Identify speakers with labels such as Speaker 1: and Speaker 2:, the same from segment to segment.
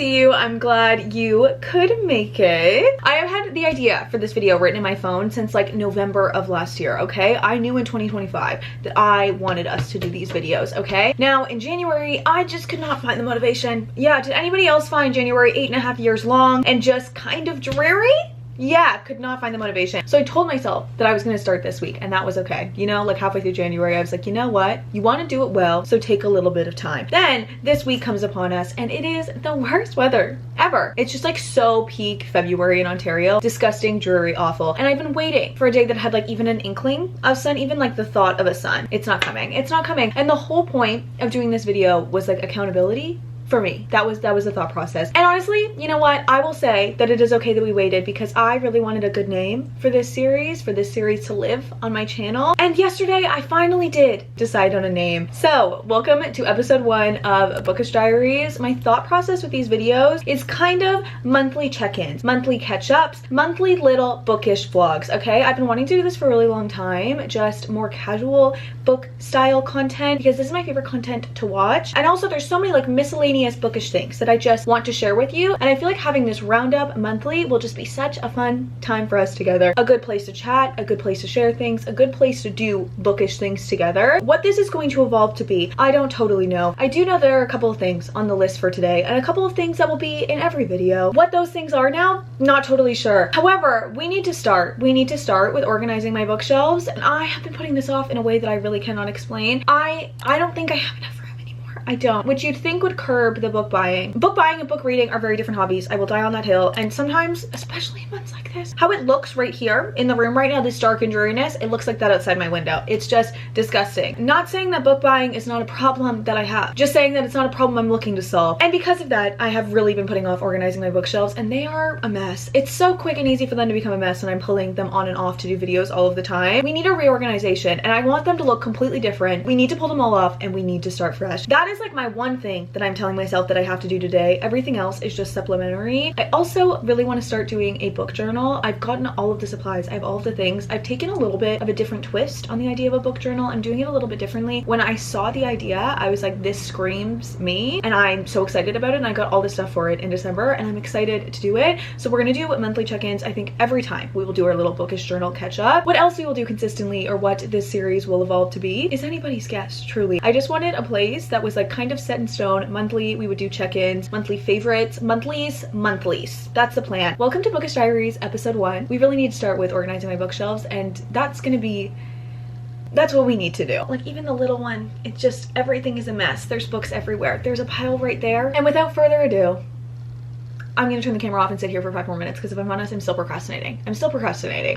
Speaker 1: see you. I'm glad you could make it. I have had the idea for this video written in my phone since like November of last year, okay? I knew in 2025 that I wanted us to do these videos, okay? Now in January, I just could not find the motivation. Yeah, did anybody else find January 8.5 years long and just kind of dreary? Yeah, could not find the motivation. So I told myself that I was gonna start this week, and that was okay. You know, like halfway through January, I was like, you know what? You wanna do it well, so take a little bit of time. Then this week comes upon us, and it is the worst weather ever. It's just like so peak February in Ontario. Disgusting, dreary, awful. And I've been waiting for a day that had like even an inkling of sun, even like the thought of a sun. It's not coming. It's not coming. And the whole point of doing this video was like accountability. For me, that was the thought process. And honestly, you know what? I will say that it is okay that we waited because I really wanted a good name for this series to live on my channel. And yesterday, I finally did decide on a name. So welcome to episode 1 of Bookish Diaries. My thought process with these videos is kind of monthly check-ins, monthly catch-ups, monthly little bookish vlogs, okay? I've been wanting to do this for a really long time, just more casual book style content because this is my favorite content to watch. And also there's so many like miscellaneous bookish things that I just want to share with you, and I feel like having this roundup monthly will just be such a fun time for us together. A good place to chat, a good place to share things, a good place to do bookish things together. What this is going to evolve to be, I don't totally know. I do know there are a couple of things on the list for today and a couple of things that will be in every video. What those things are now, not totally sure. However, we need to start with organizing my bookshelves, and I have been putting this off in a way that I really cannot explain. I don't think I have enough. I don't, which you'd think would curb the book buying. Book buying and book reading are very different hobbies. I will die on that hill. And sometimes, especially in months like this, how it looks right here in the room right now, this dark and dreariness, it looks like that outside my window. It's just disgusting. Not saying that book buying is not a problem that I have, just saying that it's not a problem I'm looking to solve. And because of that, I have really been putting off organizing my bookshelves, and they are a mess. It's so quick and easy for them to become a mess when I'm pulling them on and off to do videos all of the time. We need a reorganization, and I want them to look completely different. We need to pull them all off, and we need to start fresh. That is like my one thing that I'm telling myself that I have to do today. Everything else is just supplementary. I also really want to start doing a book journal. I've gotten all of the supplies. I have all of the things. I've taken a little bit of a different twist on the idea of a book journal. I'm doing it a little bit differently. When I saw the idea, I was like, this screams me, and I'm so excited about it, and I got all this stuff for it in December, and I'm excited to do it. So we're gonna do monthly check-ins. I think every time we will do our little bookish journal catch-up. What else we will do consistently, or what this series will evolve to be, is anybody's guess, truly. I just wanted a place that was like kind of set in stone. Monthly we would do check-ins, monthly favorites, monthlies. That's the plan. Welcome to Bookish Diaries episode 1. We really need to start with organizing my bookshelves, and that's what we need to do. Like even the little one, it's just everything is a mess. There's books everywhere. There's a pile right there. And without further ado, I'm gonna turn the camera off and sit here for 5 more minutes because if I'm honest, I'm still procrastinating.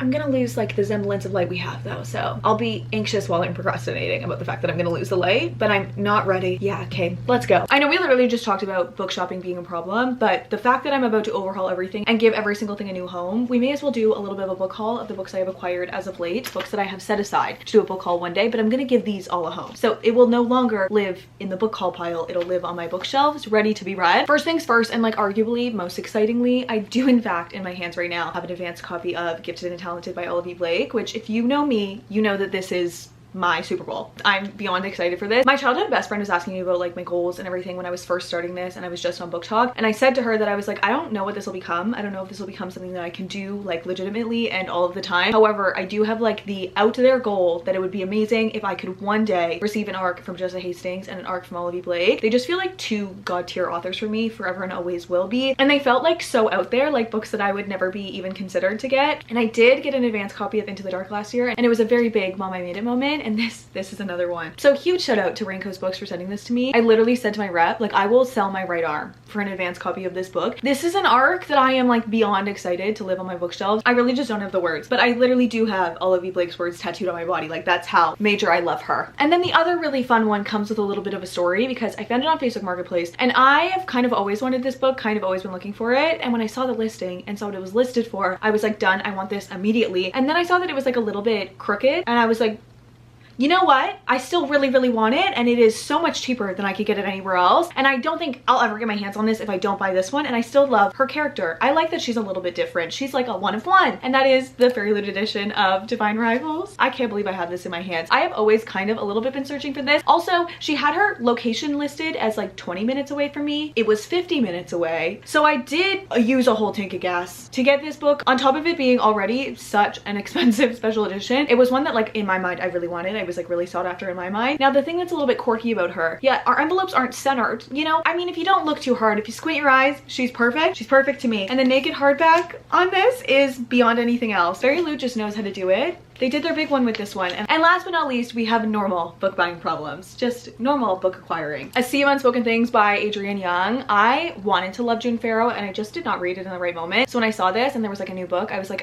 Speaker 1: I'm gonna lose like the semblance of light we have though, so I'll be anxious while I'm procrastinating about the fact that I'm gonna lose the light, but I'm not ready. Yeah, okay, let's go. I know we literally just talked about book shopping being a problem, but the fact that I'm about to overhaul everything and give every single thing a new home, we may as well do a little bit of a book haul of the books I have acquired as of late, books that I have set aside to do a book haul one day, but I'm gonna give these all a home. So it will no longer live in the book haul pile, it'll live on my bookshelves, ready to be read. First things first, and like arguably most excitingly, I do in fact in my hands right now have an advanced copy of Gifted and Talented by Olivia Blake, which if you know me, you know that this is my Super Bowl. I'm beyond excited for this. My childhood best friend was asking me about like my goals and everything when I was first starting this, and I was just on Book Talk, and I said to her that I was like, I don't know what this will become. I don't know if this will become something that I can do like legitimately and all of the time. However, I do have like the out there goal that it would be amazing if I could one day receive an ARC from Jessa Hastings and an ARC from Olivia Blake. They just feel like 2 god tier authors for me, forever and always will be, and they felt like so out there, like books that I would never be even considered to get. And I did get an advanced copy of Into the Dark last year, and it was a very big Mom I Made It moment, and this is another one. So huge shout out to Rainco's Books for sending this to me. I literally said to my rep, like, I will sell my right arm for an advanced copy of this book. This is an ARC that I am like beyond excited to live on my bookshelves. I really just don't have the words, but I literally do have Olivia Blake's words tattooed on my body. Like that's how major I love her. And then the other really fun one comes with a little bit of a story because I found it on Facebook Marketplace, and I have kind of always wanted this book, kind of always been looking for it. And when I saw the listing and saw what it was listed for, I was like, done, I want this immediately. And then I saw that it was like a little bit crooked, and I was like, you know what? I still really want it, and it is so much cheaper than I could get it anywhere else. And I don't think I'll ever get my hands on this if I don't buy this one. And I still love her character. I like that she's a little bit different. She's like a one of one, and that is the Fairy Loot edition of Divine Rivals. I can't believe I have this in my hands. I have always kind of a little bit been searching for this. Also, she had her location listed as like 20 minutes away from me. It was 50 minutes away. So I did use a whole tank of gas to get this book. On top of it being already such an expensive special edition, it was one that like in my mind I really wanted. I was like really sought after in my mind. Now the thing that's a little bit quirky about her, yeah, our envelopes aren't centered, you know? I mean, if you don't look too hard, if you squint your eyes, she's perfect. She's perfect to me. And the naked hardback on this is beyond anything else. Fairy Loot just knows how to do it. They did their big one with this one. And last but not least, we have normal book buying problems. Just normal book acquiring. A Sea of Unspoken Things by Adrienne Young. I wanted to love June Farrow and I just did not read it in the right moment. So when I saw this and there was like a new book, I was like,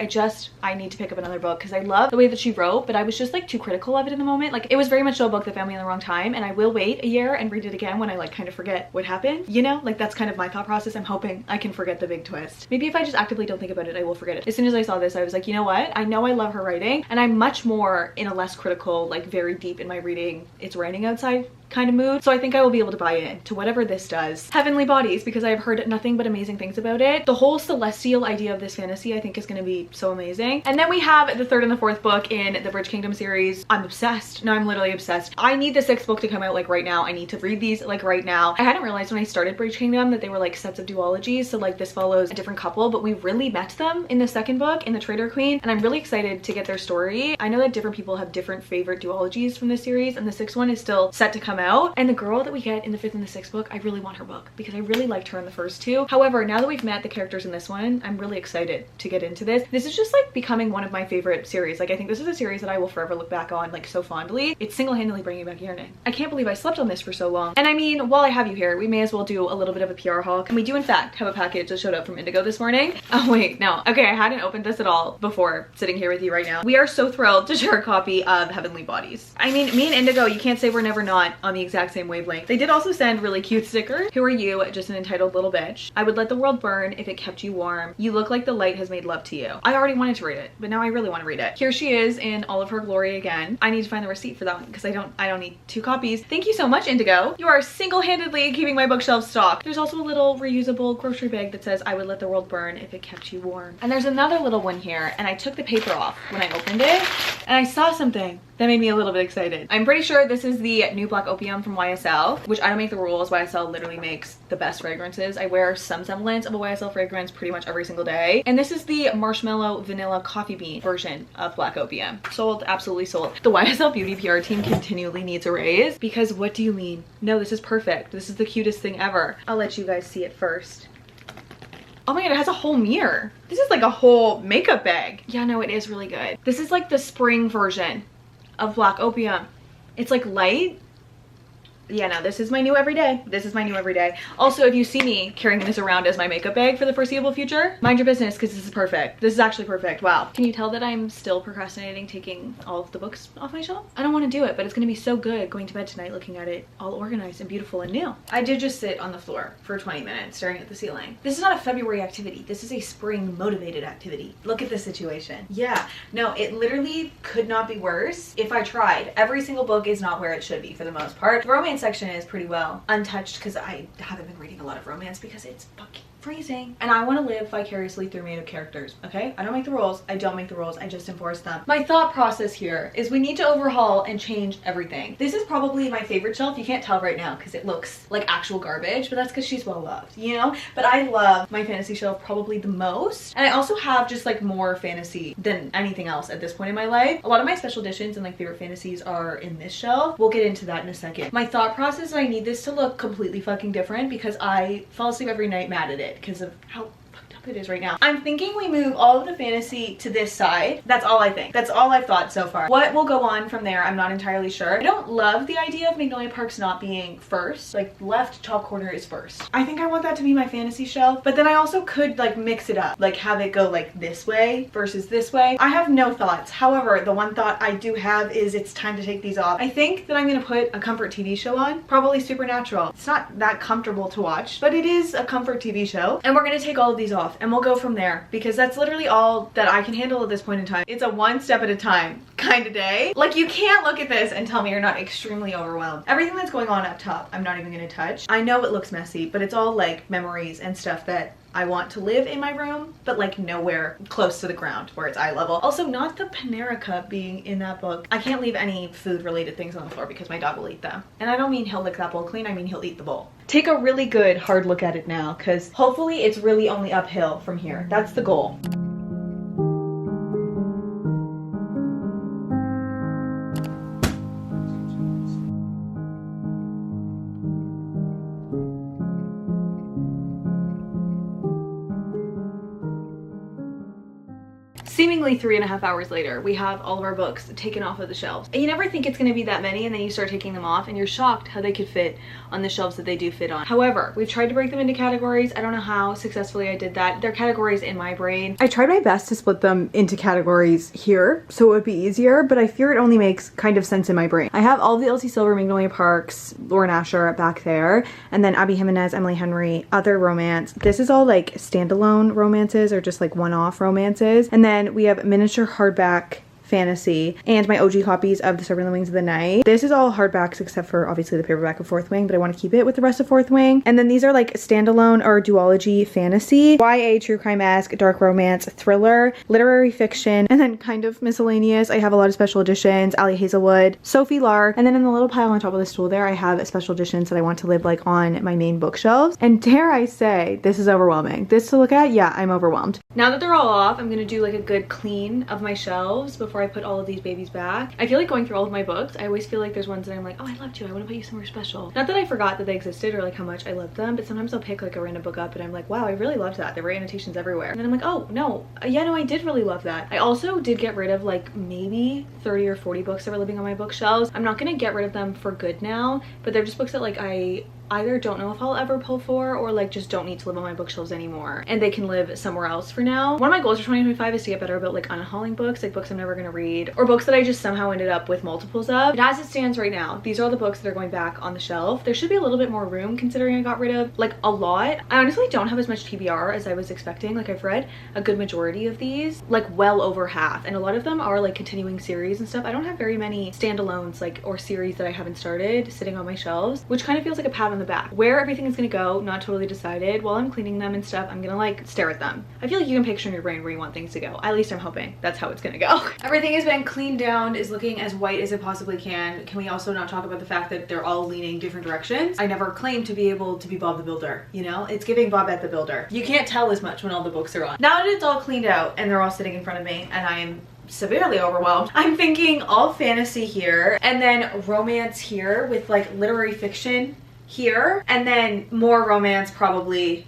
Speaker 1: I need to pick up another book because I love the way that she wrote, but I was just like too critical of it in the moment. Like it was very much so a book that found me in the wrong time, and I will wait a year and read it again when I like kind of forget what happened. You know, like that's kind of my thought process. I'm hoping I can forget the big twist. Maybe if I just actively don't think about it, I will forget it. As soon as I saw this, I was like, you know what? I know I love her writing, and I'm much more in a less critical, like very deep in my reading, it's raining outside kind of mood. So I think I will be able to buy in to whatever this does. Heavenly Bodies, because I've heard nothing but amazing things about it. The whole celestial idea of this fantasy I think is going to be so amazing. And then we have the third and the fourth book in the Bridge Kingdom series. I'm obsessed. No, I'm literally obsessed. I need the sixth book to come out like right now. I need to read these like right now. I hadn't realized when I started Bridge Kingdom that they were like sets of duologies. So like this follows a different couple, but we really met them in the second book in the Traitor Queen, and I'm really excited to get their story. I know that different people have different favorite duologies from this series, and the sixth one is still set to come out. And the girl that we get in the fifth and the sixth book, I really want her book because I really liked her in the first two. However, now that we've met the characters in this one, I'm really excited to get into this. This is just like becoming one of my favorite series. Like I think this is a series that I will forever look back on like so fondly. It's single-handedly bringing back yearning. I can't believe I slept on this for so long. And I mean, while I have you here, we may as well do a little bit of a PR haul. And we do in fact have a package that showed up from Indigo this morning. Oh wait, no. Okay, I hadn't opened this at all before sitting here with you right now. We are so thrilled to share a copy of Heavenly Bodies. I mean, me and Indigo, you can't say we're never not on the exact same wavelength. They did also send really cute stickers. Who are you? Just an entitled little bitch. I would let the world burn if it kept you warm. You look like the light has made love to you. I already wanted to read it, but now I really want to read it. Here she is in all of her glory again. I need to find the receipt for that one because I don't need two copies. Thank you so much, Indigo. You are single-handedly keeping my bookshelf stocked. There's also a little reusable grocery bag that says, I would let the world burn if it kept you warm. And there's another little one here, and I took the paper off when I opened it, and I saw something that made me a little bit excited. I'm pretty sure this is the new Black Opium from YSL, which I don't make the rules. YSL literally makes the best fragrances. I wear some semblance of a YSL fragrance pretty much every single day. And this is the marshmallow vanilla coffee bean version of Black Opium. Sold, absolutely sold. The YSL beauty PR team continually needs a raise because what do you mean? No, this is perfect. This is the cutest thing ever. I'll let you guys see it first. Oh my god, it has a whole mirror. This is like a whole makeup bag. Yeah, no, it is really good. This is like the spring version of Black Opium. It's like light. Yeah, no, this is my new everyday. This is my new everyday. Also, if you see me carrying this around as my makeup bag for the foreseeable future, mind your business because this is perfect. This is actually perfect. Wow. Can you tell that I'm still procrastinating taking all of the books off my shelf? I don't want to do it, but it's going to be so good going to bed tonight looking at it all organized and beautiful and new. I did just sit on the floor for 20 minutes staring at the ceiling. This is not a February activity. This is a spring motivated activity. Look at this situation. Yeah, no, it literally could not be worse if I tried. Every single book is not where it should be for the most part. The romance section is pretty well untouched because I haven't been reading a lot of romance because it's fucking freezing. And I want to live vicariously through made-up characters, okay? I don't make the rules. I don't make the rules. I just enforce them. My thought process here is we need to overhaul and change everything. This is probably my favorite shelf. You can't tell right now because it looks like actual garbage, but that's because she's well loved, you know? But I love my fantasy shelf probably the most. And I also have just like more fantasy than anything else at this point in my life. A lot of my special editions and like favorite fantasies are in this shelf. We'll get into that in a second. My thought process is I need this to look completely fucking different because I fall asleep every night mad at it because of how fucked up it is right now. I'm thinking we move all of the fantasy to this side. That's all I think. That's all I've thought so far. What will go on from there, I'm not entirely sure. I don't love the idea of Magnolia Parks not being first. Like left top corner is first. I think I want that to be my fantasy shelf, but then I also could like mix it up, like have it go like this way versus this way. I have no thoughts. However, the one thought I do have is it's time to take these off. I think that I'm gonna put a comfort TV show on, probably Supernatural. It's not that comfortable to watch, but it is a comfort TV show. And we're gonna take all of these off and we'll go from there, because that's literally all that I can handle at this point in time. It's a one step at a time kind of day. Like, you can't look at this and tell me you're not extremely overwhelmed. Everything that's going on up top, I'm not even gonna touch. I know it looks messy, but it's all like memories and stuff that I want to live in my room, but like nowhere close to the ground where it's eye level. Also, not the Panera cup being in that book. I can't leave any food related things on the floor because my dog will eat them. And I don't mean he'll lick that bowl clean, I mean he'll eat the bowl. Take a really good hard look at it now, because hopefully it's really only uphill from here. That's the goal. Seemingly 3.5 hours later, we have all of our books taken off of the shelves. And you never think it's going to be that many, and then you start taking them off and you're shocked how they could fit on the shelves that they do fit on. However, we've tried to break them into categories. I don't know how successfully I did that. They're categories in my brain. I tried my best to split them into categories here so it would be easier, but I fear it only makes kind of sense in my brain. I have all of the Elsie Silver, Magnolia Parks, Lauren Asher back there, and then Abby Jimenez, Emily Henry, other romance. This is all like standalone romances or just like one-off romances. And then we have miniature hardback fantasy and my OG copies of The Serpent and the Wings of the Night. This is all hardbacks except for obviously the paperback of Fourth Wing, but I want to keep it with the rest of Fourth Wing. And then these are like standalone or duology fantasy, YA, true crime-esque, dark romance, thriller, literary fiction, and then kind of miscellaneous. I have a lot of special editions, Ali Hazelwood, Sophie Lark, and then in the little pile on top of the stool there, I have special editions that I want to live like on my main bookshelves. And dare I say, this is overwhelming. This to look at, yeah, I'm overwhelmed. Now that they're all off, I'm gonna do like a good clean of my shelves before I put all of these babies back. I feel like going through all of my books, I always feel like there's ones that I'm like, oh, I loved you, I want to put you somewhere special. Not that I forgot that they existed or like how much I loved them, but sometimes I'll pick like a random book up and I'm like, wow, I really loved that. There were annotations everywhere. And then I'm like, oh no, yeah, no, I did really love that. I also did get rid of like maybe 30 or 40 books that were living on my bookshelves. I'm not gonna get rid of them for good now, but they're just books that like I either don't know if I'll ever pull for or like just don't need to live on my bookshelves anymore and they can live somewhere else for now. One of my goals for 2025 is to get better about like unhauling books, like books I'm never gonna read or books that I just somehow ended up with multiples of. But as it stands right now, these are all the books that are going back on the shelf. There should be a little bit more room considering I got rid of like a lot. I honestly don't have as much TBR as I was expecting. Like I've read a good majority of these, like well over half, and a lot of them are like continuing series and stuff. I don't have very many standalones like or series that I haven't started sitting on my shelves, which kind of feels like a pat on the back. Where everything is gonna go, not totally decided. While I'm cleaning them and stuff, I'm gonna like stare at them. I feel like you can picture in your brain where you want things to go. At least I'm hoping that's how it's gonna go. Everything has been cleaned down, is looking as white as it possibly can. Can we also not talk about the fact that they're all leaning different directions? I never claimed to be able to be Bob the Builder, you know? It's giving Bobette the Builder. You can't tell as much when all the books are on. Now that it's all cleaned out and they're all sitting in front of me and I am severely overwhelmed, I'm thinking all fantasy here and then romance here with like literary fiction here, and then more romance, probably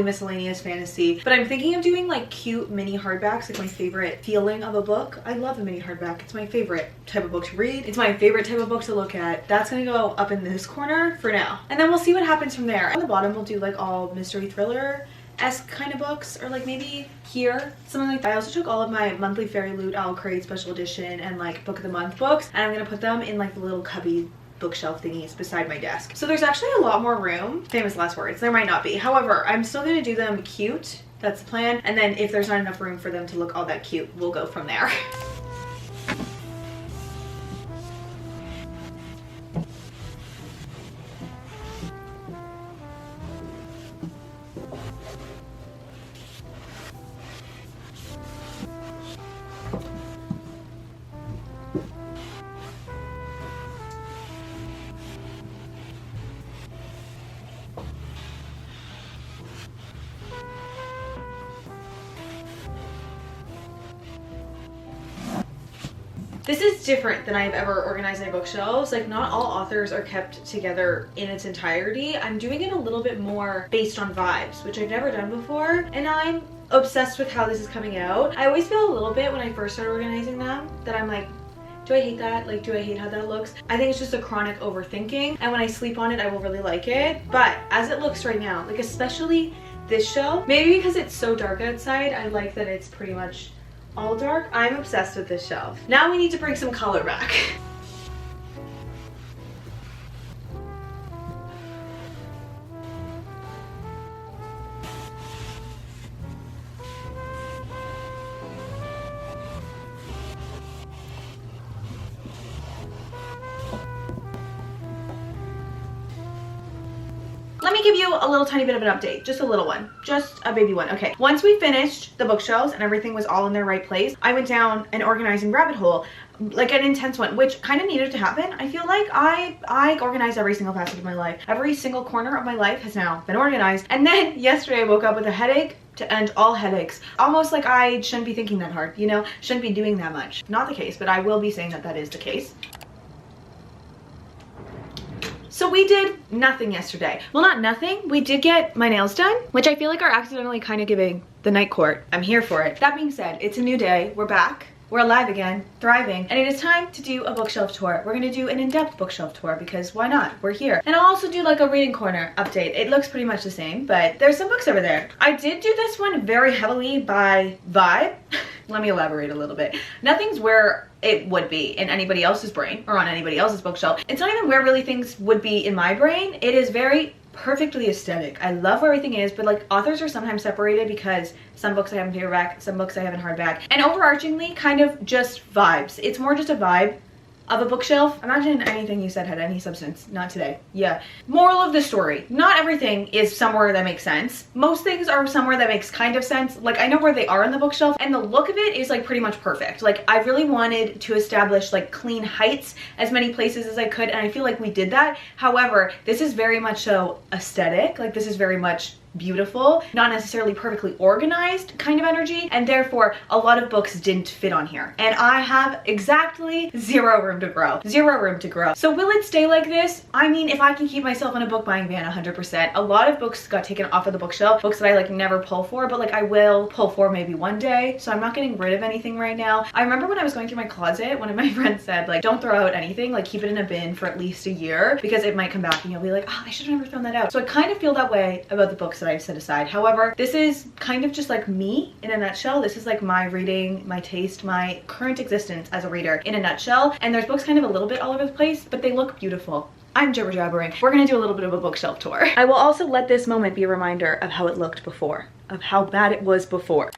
Speaker 1: miscellaneous fantasy. But I'm thinking of doing like cute mini hardbacks, like my favorite feeling of a book. I love a mini hardback. It's my favorite type of book to read. It's my favorite type of book to look at. That's gonna go up in this corner for now. And then we'll see what happens from there. On the bottom, we'll do like all mystery thriller-esque kind of books, or like maybe here, something like that. I also took all of my monthly Fairy Loot, Owl Crate special edition, and like book of the month books, and I'm gonna put them in like the little cubby bookshelf thingies beside my desk. So there's actually a lot more room. Famous last words. There might not be. However, I'm still gonna do them cute. That's the plan. And then if there's not enough room for them to look all that cute, we'll go from there. This is different than I've ever organized my bookshelves. Like, not all authors are kept together in its entirety. I'm doing it a little bit more based on vibes, which I've never done before, and I'm obsessed with how this is coming out. I always feel a little bit when I first start organizing them that I'm like, do I hate that? Like, do I hate how that looks? I think it's just a chronic overthinking, and when I sleep on it, I will really like it. But as it looks right now, like especially this shelf, maybe because it's so dark outside, I like that it's pretty much all dark. I'm obsessed with this shelf. Now we need to bring some color back. me give you a little tiny bit of an update, just a little one, just a baby one. Okay, once we finished the bookshelves and everything was all in their right place, I went down an organizing rabbit hole, like an intense one, which kind of needed to happen. I feel like I organize every single facet of my life. Every single corner of my life has now been organized. And then yesterday I woke up with a headache to end all headaches. Almost like I shouldn't be thinking that hard, you know? Shouldn't be doing that much. Not the case, but I will be saying that that is the case. So we did nothing yesterday. Well, not nothing. We did get my nails done, which I feel like are accidentally kind of giving the night court. I'm here for it. That being said, it's a new day. We're back. We're alive again, thriving, and it is time to do a bookshelf tour. We're gonna do an in-depth bookshelf tour because why not? We're here. And I'll also do like a reading corner update. It looks pretty much the same, but there's some books over there. I did do this one very heavily by vibe. Let me elaborate a little bit. Nothing's where it would be in anybody else's brain or on anybody else's bookshelf. It's not even where really things would be in my brain. It is very perfectly aesthetic. I love where everything is, but like authors are sometimes separated because some books I have in paperback, some books I have in hardback, and overarchingly kind of just vibes. It's more just a vibe of a bookshelf. Imagine anything you said had any substance. Not today. Yeah. Moral of the story. Not everything is somewhere that makes sense. Most things are somewhere that makes kind of sense. Like I know where they are in the bookshelf and the look of it is like pretty much perfect. Like I really wanted to establish like clean heights as many places as I could, and I feel like we did that. However, this is very much so aesthetic. Like this is very much beautiful, not necessarily perfectly organized kind of energy, and therefore a lot of books didn't fit on here, and I have exactly zero room to grow. Zero room to grow. So will it stay like this? I mean, if I can keep myself in a book buying van 100%. A lot of books got taken off of the bookshelf, books that I like never pull for, but like I will pull for maybe one day, so I'm not getting rid of anything right now. I remember when I was going through my closet, one of my friends said like don't throw out anything, like keep it in a bin for at least a year because it might come back and you'll be like, oh, I should have never thrown that out. So I kind of feel that way about the books that I've set aside. However, this is kind of just like me in a nutshell. This is like my reading, my taste, my current existence as a reader in a nutshell. And there's books kind of a little bit all over the place, but they look beautiful. I'm jibber jabbering. We're gonna do a little bit of a bookshelf tour. I will also let this moment be a reminder of how it looked before, of how bad it was before.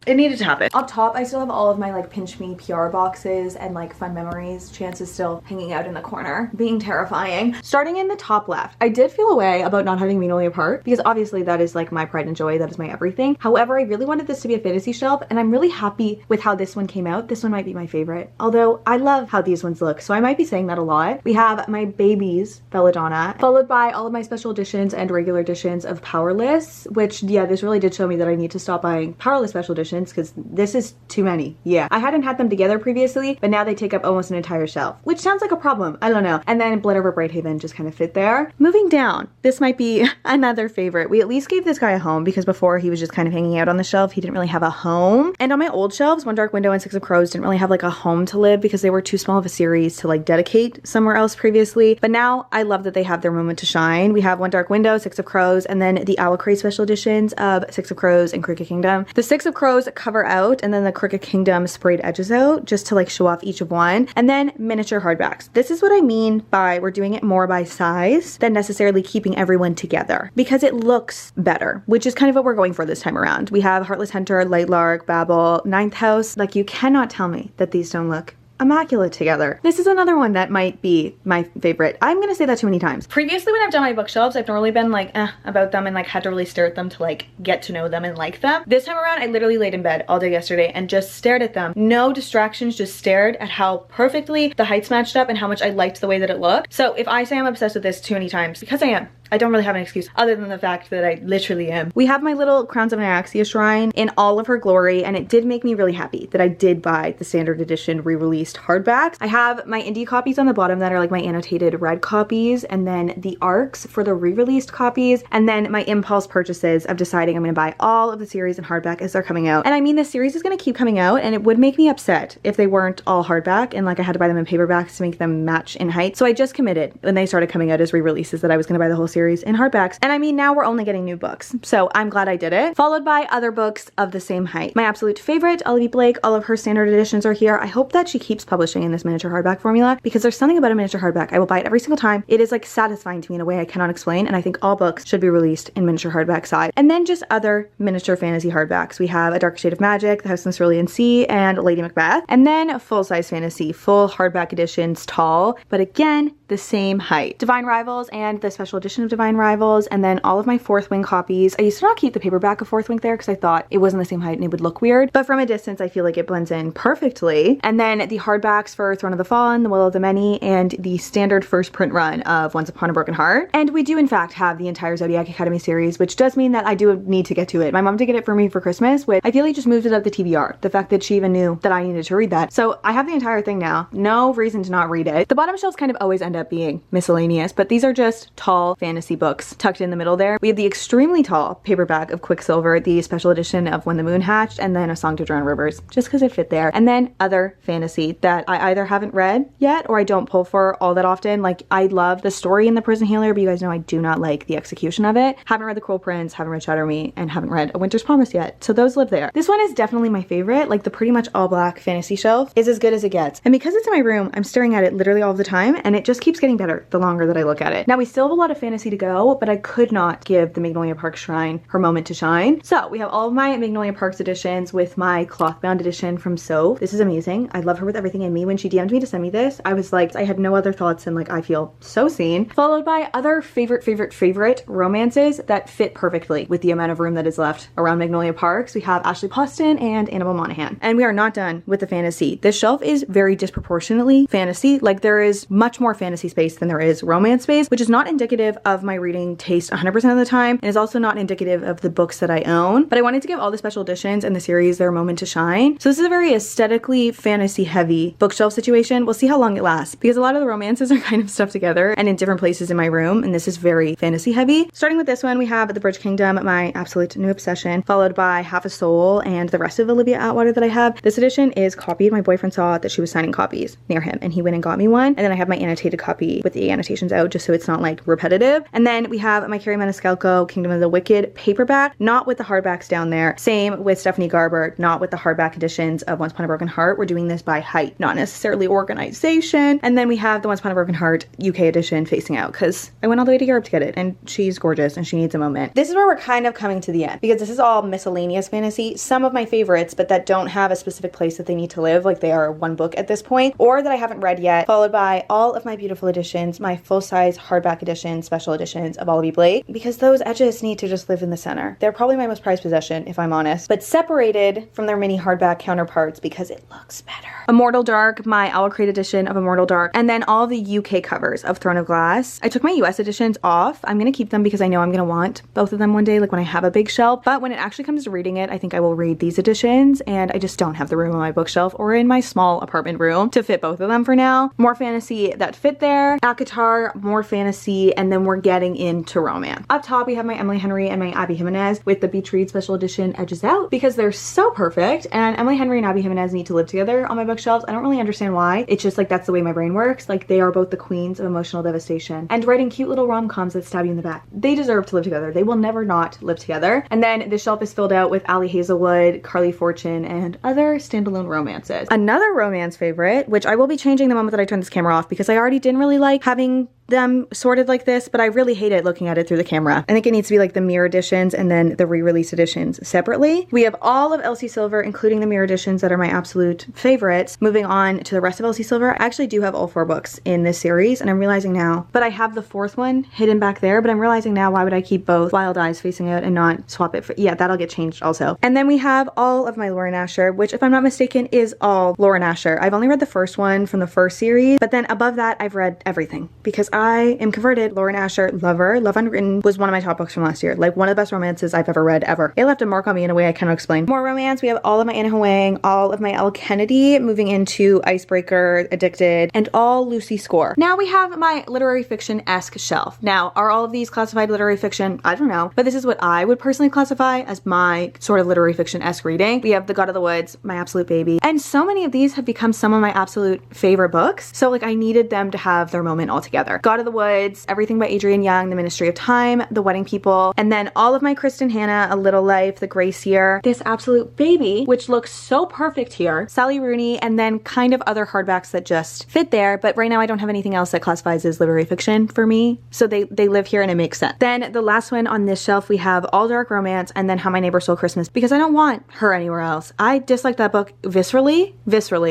Speaker 1: It needed to happen. Up top, I still have all of my like pinch me PR boxes and like fun memories. Chance is still hanging out in the corner, being terrifying. Starting in the top left, I did feel a way about not having Meanly Apart because obviously that is like my pride and joy. That is my everything. However, I really wanted this to be a fantasy shelf and I'm really happy with how this one came out. This one might be my favorite, although I love how these ones look, so I might be saying that a lot. We have my babies, Belladonna, followed by all of my special editions and regular editions of Powerless, which yeah, this really did show me that I need to stop buying Powerless special editions because this is too many. Yeah, I hadn't had them together previously, but now they take up almost an entire shelf, which sounds like a problem. I don't know. And then Blood Over Brighthaven just kind of fit there. Moving down, this might be another favorite. We at least gave this guy a home because before he was just kind of hanging out on the shelf. He didn't really have a home. And on my old shelves, One Dark Window and Six of Crows didn't really have like a home to live because they were too small of a series to like dedicate somewhere else previously. But now I love that they have their moment to shine. We have One Dark Window, Six of Crows, and then the Owl Crate special editions of Six of Crows and Crooked Kingdom. The Six of Crows cover out and then the Crooked Kingdom sprayed edges out just to like show off each of one, and then miniature hardbacks. This is what I mean by we're doing it more by size than necessarily keeping everyone together because it looks better, which is kind of what we're going for this time around. We have Heartless Hunter, Light Lark, Babel, Ninth House. Like you cannot tell me that these don't look immaculate together. This is another one that might be my favorite. I'm gonna say that too many times. Previously when I've done my bookshelves, I've normally been like about them and like had to really stare at them to like get to know them and like them. This time around, I literally laid in bed all day yesterday and just stared at them. No distractions, just stared at how perfectly the heights matched up and how much I liked the way that it looked. So if I say I'm obsessed with this too many times, because I am. I don't really have an excuse other than the fact that I literally am. We have my little Crowns of Nyaxia shrine in all of her glory, and it did make me really happy that I did buy the standard edition re-released hardbacks. I have my indie copies on the bottom that are like my annotated red copies, and then the ARCs for the re-released copies, and then my impulse purchases of deciding I'm gonna buy all of the series in hardback as they're coming out. And I mean, the series is gonna keep coming out, and it would make me upset if they weren't all hardback and like I had to buy them in paperbacks to make them match in height. So I just committed when they started coming out as re-releases that I was gonna buy the whole series series in hardbacks. And I mean, now we're only getting new books, so I'm glad I did it. Followed by other books of the same height. My absolute favorite, Olivia Blake, all of her standard editions are here. I hope that she keeps publishing in this miniature hardback formula, because there's something about a miniature hardback. I will buy it every single time. It is like satisfying to me in a way I cannot explain, and I think all books should be released in miniature hardback size. And then just other miniature fantasy hardbacks. We have A Dark Shade of Magic, The House in the Cerulean Sea, and Lady Macbeth. And then full-size fantasy, full hardback editions, tall, but again, the same height. Divine Rivals and the special edition of Divine Rivals, and then all of my Fourth Wing copies. I used to not keep the paperback of Fourth Wing there because I thought it wasn't the same height and it would look weird, but from a distance I feel like it blends in perfectly. And then the hardbacks for Throne of the Fallen, The Will of the Many, and the standard first print run of Once Upon a Broken Heart. And we do in fact have the entire Zodiac Academy series, which does mean that I do need to get to it. My mom did get it for me for Christmas, which I feel like just moved it up the TBR. The fact that she even knew that I needed to read that. So I have the entire thing now. No reason to not read it. The bottom shelves kind of always end up being miscellaneous, but these are just tall fantasy books tucked in the middle there. We have the extremely tall paperback of Quicksilver, the special edition of When the Moon Hatched, and then A Song to Drown Rivers, just because it fit there. And then other fantasy that I either haven't read yet or I don't pull for all that often. Like, I love the story in The Prison Healer, but you guys know I do not like the execution of it. Haven't read The Cruel Prince, haven't read Shatter Me, and haven't read A Winter's Promise yet. So those live there. This one is definitely my favorite. Like, the pretty much all black fantasy shelf is as good as it gets. And because it's in my room, I'm staring at it literally all the time, and it just keeps getting better the longer that I look at it. Now, we still have a lot of fantasy to go, but I could not give the Magnolia Park Shrine her moment to shine. So we have all of my Magnolia Parks editions with my cloth bound edition from Soph. This is amazing. I love her with everything in me. When she DM'd me to send me this, I was like, I had no other thoughts and like, I feel so seen. Followed by other favorite romances that fit perfectly with the amount of room that is left around Magnolia Parks. We have Ashley Poston and Annabelle Monaghan. And we are not done with the fantasy. This shelf is very disproportionately fantasy. Like, there is much more fantasy space than there is romance space, which is not indicative of my reading taste 100% of the time, and is also not indicative of the books that I own. But I wanted to give all the special editions in the series their moment to shine. So this is a very aesthetically fantasy heavy bookshelf situation. We'll see how long it lasts, because a lot of the romances are kind of stuffed together and in different places in my room, and this is very fantasy heavy. Starting with this one, we have The Bridge Kingdom, my absolute new obsession, followed by Half a Soul and the rest of Olivia Atwater that I have. This edition is copied. My boyfriend saw that she was signing copies near him and he went and got me one. And then I have my annotated copy with the annotations out just so it's not like repetitive. And then we have my Carrie Maniscalco Kingdom of the Wicked paperback, not with the hardbacks down there. Same with Stephanie Garber, not with the hardback editions of Once Upon a Broken Heart. We're doing this by height, not necessarily organization. And then we have the Once Upon a Broken Heart UK edition facing out, because I went all the way to Europe to get it and she's gorgeous and she needs a moment. This is where we're kind of coming to the end, because this is all miscellaneous fantasy, some of my favorites, but that don't have a specific place that they need to live, like they are one book at this point, or that I haven't read yet, followed by all of my beautiful editions, my full-size hardback editions, special editions of Olivia Blake, because those edges need to just live in the center. They're probably my most prized possession, if I'm honest, but separated from their mini hardback counterparts because it looks better. Immortal Dark, my Owl Crate edition of Immortal Dark, and then all the UK covers of Throne of Glass. I took my US editions off. I'm gonna keep them because I know I'm gonna want both of them one day, like when I have a big shelf, but when it actually comes to reading it, I think I will read these editions, and I just don't have the room on my bookshelf or in my small apartment room to fit both of them for now. More fantasy that fit there. ACOTAR, more fantasy, and then we're getting into romance. Up top, we have my Emily Henry and my Abby Jimenez with the Beach Read Special Edition Edges Out, because they're so perfect, and Emily Henry and Abby Jimenez need to live together on my bookshelves. I don't really understand why. It's just like that's the way my brain works. Like, they are both the queens of emotional devastation and writing cute little rom-coms that stab you in the back. They deserve to live together. They will never not live together. And then the shelf is filled out with Ali Hazelwood, Carly Fortune, and other standalone romances. Another romance favorite, which I will be changing the moment that I turn this camera off, because I already didn't really like having them sorted like this, but I really hate it looking at it through the camera. I think it needs to be like the mirror editions and then the re-release editions separately. We have all of Elsie Silver, including the mirror editions that are my absolute favorites. Moving on to the rest of Elsie Silver, I actually do have all 4 books in this series, and I'm realizing now, but I have the 4th one hidden back there, but I'm realizing now, why would I keep both Wild Eyes facing out and not swap it for, yeah, that'll get changed also. And then we have all of my Lauren Asher, which if I'm not mistaken is all Lauren Asher. I've only read the first one from the first series, but then above that I've read everything, because I am converted. Lauren Asher, lover. Love Unwritten was one of my top books from last year. Like, one of the best romances I've ever read ever. It left a mark on me in a way I cannot explain. More romance. We have all of my Anna Huang, all of my Elle Kennedy, moving into Icebreaker, Addicted, and all Lucy Score. Now we have my literary fiction-esque shelf. Now, are all of these classified literary fiction? I don't know, but this is what I would personally classify as my sort of literary fiction-esque reading. We have The God of the Woods, my absolute baby, and so many of these have become some of my absolute favorite books. So like, I needed them to have their moment all together. God of the Woods, everything by Adrienne Young, The Ministry of Time, The Wedding People, and then all of my Kristen Hanna, A Little Life, The Grace Year, This Absolute Baby, which looks so perfect here, Sally Rooney, and then kind of other hardbacks that just fit there. But right now I don't have anything else that classifies as literary fiction for me, so they live here and it makes sense. Then the last one on this shelf, we have All Dark Romance and then How My Neighbor Stole Christmas, because I don't want her anywhere else. I dislike that book viscerally,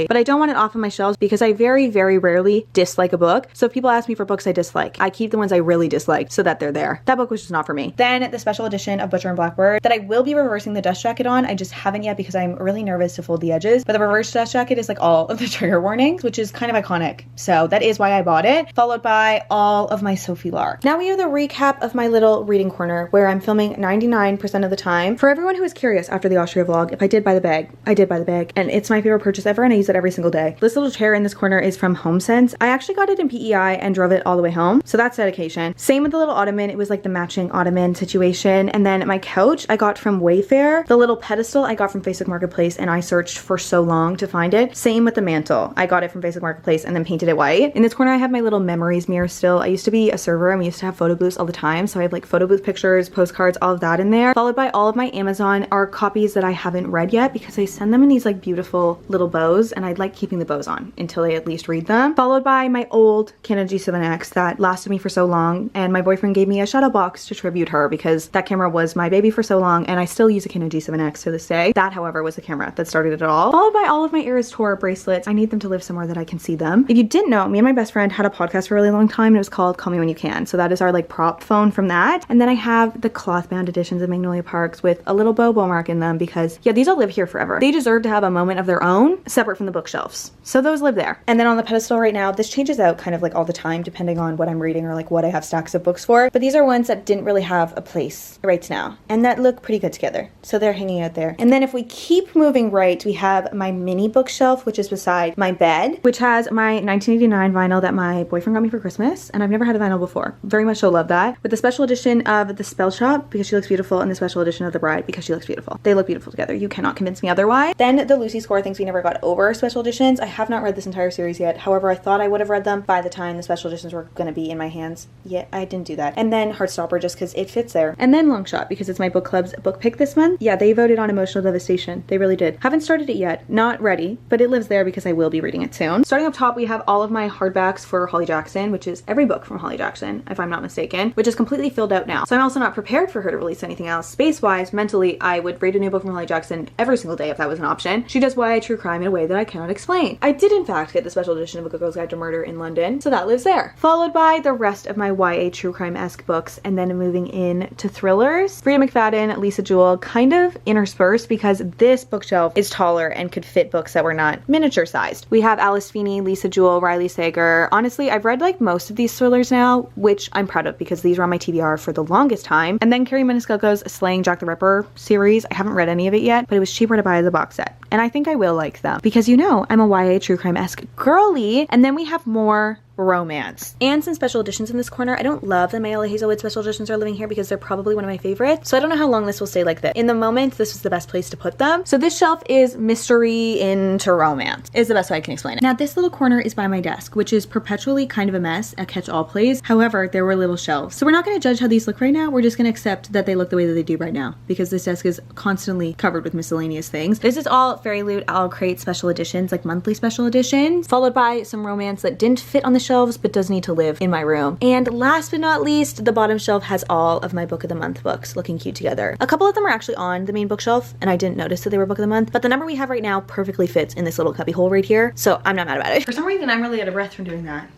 Speaker 1: but I don't want it off of my shelves because I very, very rarely dislike a book. So if people ask me for books I dislike, I keep the ones I really dislike so that they're there. That book was just not for me. Then the special edition of Butcher and Blackbird that I will be reversing the dust jacket on. I just haven't yet because I'm really nervous to fold the edges, but the reverse dust jacket is like all of the trigger warnings, which is kind of iconic. So that is why I bought it, followed by all of my Sophie Lark. Now we have the recap of my little reading corner where I'm filming 99% of the time. For everyone who is curious after the Austria vlog, if I did buy the bag, I did buy the bag, and it's my favorite purchase ever and I use it every single day. This little chair in this corner is from HomeSense. I actually got it in PEI and drove it all the way home, so that's dedication. Same with the little ottoman. It was like the matching ottoman situation. And then my couch I got from Wayfair. The little pedestal I got from Facebook Marketplace and I searched for so long to find it. Same with the mantle. I got it from Facebook Marketplace and then painted it white. In this corner I have my little memories mirror still. I used to be a server and we used to have photo booths all the time, so I have like photo booth pictures, postcards, all of that in there, followed by all of my Amazon are copies that I haven't read yet because I send them in these like beautiful little bows and I'd like keeping the bows on until I at least read them, followed by my old Canon G7X that lasted me for so long, and my boyfriend gave me a shadow box to tribute her because that camera was my baby for so long and I still use a Canon G7X to this day. That, however, was the camera that started it all, followed by all of my Eras Tour bracelets. I need them to live somewhere that I can see them. If you didn't know, me and my best friend had a podcast for a really long time and it was called Call Me When You Can, so that is our like prop phone from that. And then I have the cloth bound editions of Magnolia Parks with a little bow mark in them because yeah, these all live here forever. They deserve to have a moment of their own separate from the bookshelves, so those live there. And then on the pedestal right now, this changes out kind of like all the time depending on what I'm reading or like what I have stacks of books for, but these are ones that didn't really have a place right now and that look pretty good together, so they're hanging out there. And then if we keep moving right, we have my mini bookshelf, which is beside my bed, which has my 1989 vinyl that my boyfriend got me for Christmas, and I've never had a vinyl before. Very much so love that, with the special edition of The Spell Shop because she looks beautiful and the special edition of The Bride because she looks beautiful. They look beautiful together. You cannot convince me otherwise. Then the Lucy Score Things We Never Got Over special editions. I have not read this entire series yet. However, I thought I would have read them by the time the special editions were going to be in my hands. Yeah, I didn't do that. And then Heartstopper just because it fits there. And then Longshot because it's my book club's book pick this month. Yeah, they voted on Emotional Devastation. They really did. Haven't started it yet. Not ready, but it lives there because I will be reading it soon. Starting up top, we have all of my hardbacks for Holly Jackson, which is every book from Holly Jackson, if I'm not mistaken, which is completely filled out now. So I'm also not prepared for her to release anything else. Space-wise, mentally, I would read a new book from Holly Jackson every single day if that was an option. She does YA true crime in a way that I cannot explain. I did in fact get the special edition of A Good Girl's Guide to Murder in London, so that lives there. Followed by the rest of my YA true crime-esque books, and then moving in to thrillers. Frida McFadden, Lisa Jewell, kind of interspersed because this bookshelf is taller and could fit books that were not miniature sized. We have Alice Feeney, Lisa Jewell, Riley Sager. Honestly, I've read like most of these thrillers now, which I'm proud of because these were on my TBR for the longest time. And then Carrie Maniscalco's Slaying Jack the Ripper series. I haven't read any of it yet, but it was cheaper to buy as a box set. And I think I will like them because you know I'm a YA true crime-esque girly. And then we have more romance and some special editions in this corner. I don't love that my Ella Hazelwood special editions are living here because they're probably one of my favorites, so I don't know how long this will stay like this. In the moment, this was the best place to put them. So this shelf is mystery into romance is the best way I can explain it. Now this little corner is by my desk, which is perpetually kind of a mess, a catch-all place. However, there were little shelves, so we're not going to judge how these look right now. We're just going to accept that they look the way that they do right now because this desk is constantly covered with miscellaneous things. This is all Fairy Loot I'll create special editions, like monthly special editions, followed by some romance that didn't fit on the shelves but does need to live in my room. And last but not least, the bottom shelf has all of my book of the month books looking cute together. A couple of them are actually on the main bookshelf and I didn't notice that they were book of the month, but the number we have right now perfectly fits in this little cubby hole right here, so I'm not mad about it. For some reason, I'm really out of breath from doing that.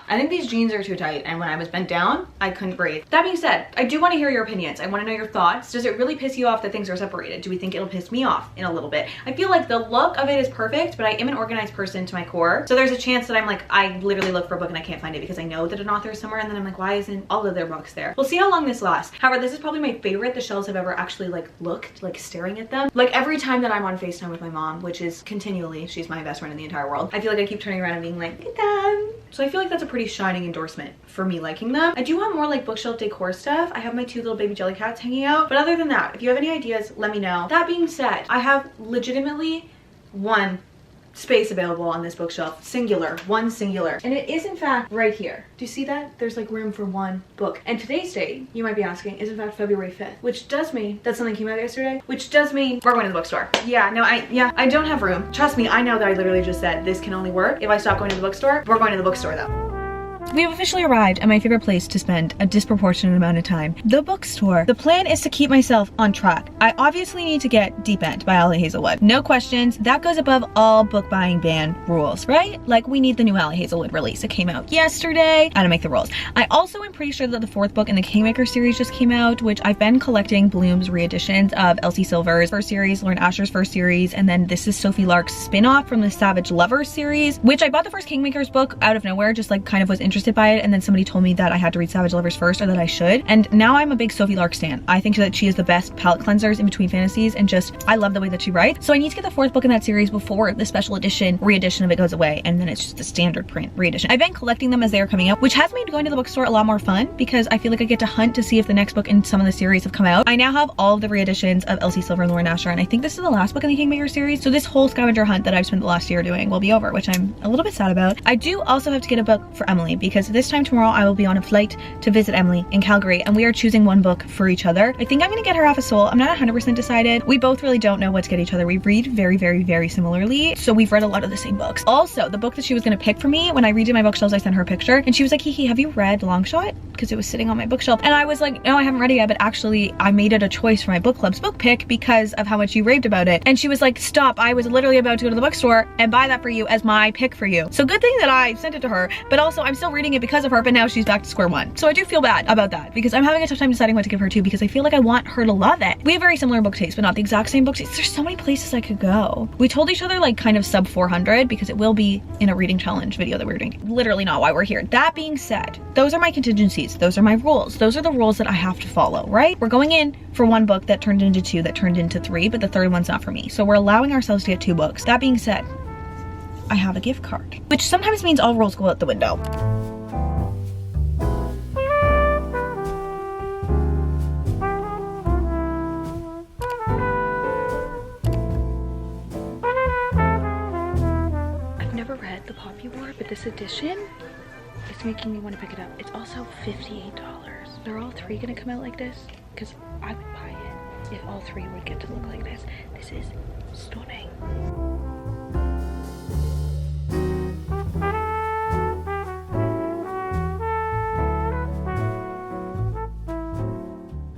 Speaker 1: I think these jeans are too tight, and when I was bent down, I couldn't breathe. That being said, I do want to hear your opinions. I want to know your thoughts. Does it really piss you off that things are separated? Do we think it'll piss me off in a little bit? I feel like the look of it is perfect, but I am an organized person to my core. So there's a chance that I'm like, I literally look for a book and I can't find it because I know that an author is somewhere, and then I'm like, why isn't all of their books there? We'll see how long this lasts. However, this is probably my favorite the shelves have ever actually like looked, like staring at them. Like every time that I'm on FaceTime with my mom, which is continually, she's my best friend in the entire world, I feel like I keep turning around and being like, look at them. So I feel like that's a pretty shining endorsement for me liking them. I do want more like bookshelf decor stuff. I have my two little baby jelly cats hanging out, but other than that, if you have any ideas, let me know. That being said, I have legitimately one, space available on this bookshelf. Singular, one singular. And it is in fact right here. Do you see that? There's like room for one book. And today's date, you might be asking, is in fact February 5th, which does mean that something came out yesterday, which does mean we're going to the bookstore. Yeah, no, I don't have room. Trust me, I know that I literally just said this can only work if I stop going to the bookstore. We're going to the bookstore though. We have officially arrived at my favorite place to spend a disproportionate amount of time, the bookstore. The plan is to keep myself on track. I obviously need to get Deep End by Ali Hazelwood. No questions, that goes above all book buying ban rules, right? Like we need the new Ali Hazelwood release. It came out yesterday. I don't make the rules. I also am pretty sure that the 4th book in the Kingmaker series just came out, which I've been collecting Bloom's reeditions of Elsie Silver's first series, Lauren Asher's first series, and then this is Sophie Lark's spin-off from the Savage Lovers series, which I bought the first Kingmaker's book out of nowhere, just like kind of was interested by it, and then somebody told me that I had to read Savage Lovers first, or that I should, and now I'm a big Sophie Lark stan. I think that she is the best palette cleansers in between fantasies, and just I love the way that she writes. So I need to get the 4th book in that series before the special edition re-edition of it goes away, and then it's just the standard print re-edition. I've been collecting them as they are coming out, which has made going to the bookstore a lot more fun because I feel like I get to hunt to see if the next book in some of the series have come out. I now have all of the re-editions of Elsie Silver and Lauren Asher, and I think this is the last book in the Kingmaker series, so this whole scavenger hunt that I've spent the last year doing will be over, which I'm a little bit sad about. I do also have to get a book for Emily because this time tomorrow I will be on a flight to visit Emily in Calgary, and we are choosing one book for each other. I think I'm gonna get her Half a Soul. I'm not 100% decided. We both really don't know what to get each other. We read very, very, very similarly, so we've read a lot of the same books. Also, the book that she was gonna pick for me, when I redid my bookshelves, I sent her a picture, and she was like, Kiki, have you read Longshot? Because it was sitting on my bookshelf. And I was like, no, I haven't read it yet, but actually I made it a choice for my book club's book pick because of how much you raved about it. And she was like, stop, I was literally about to go to the bookstore and buy that for you as my pick for you. So good thing that I sent it to her, but also I'm still reading it because of her, but now she's back to square one. So I do feel bad about that because I'm having a tough time deciding what to give her too, because I feel like I want her to love it. We have very similar book tastes, but not the exact same book tastes. There's so many places I could go. We told each other like kind of sub 400 because it will be in a reading challenge video that we're doing. Literally not why we're here. That being said, those are my contingencies. Those are my rules. Those are the rules that I have to follow, right? We're going in for one book that turned into 2, that turned into 3, but the 3rd one's not for me. So we're allowing ourselves to get 2 books. That being said, I have a gift card, which sometimes means all rules go out the window. Read The Popular, but this edition is making me want to pick it up. It's also $58. Are all 3 gonna come out like this? Because I would buy it if all 3 would get to look like this. This is stunning.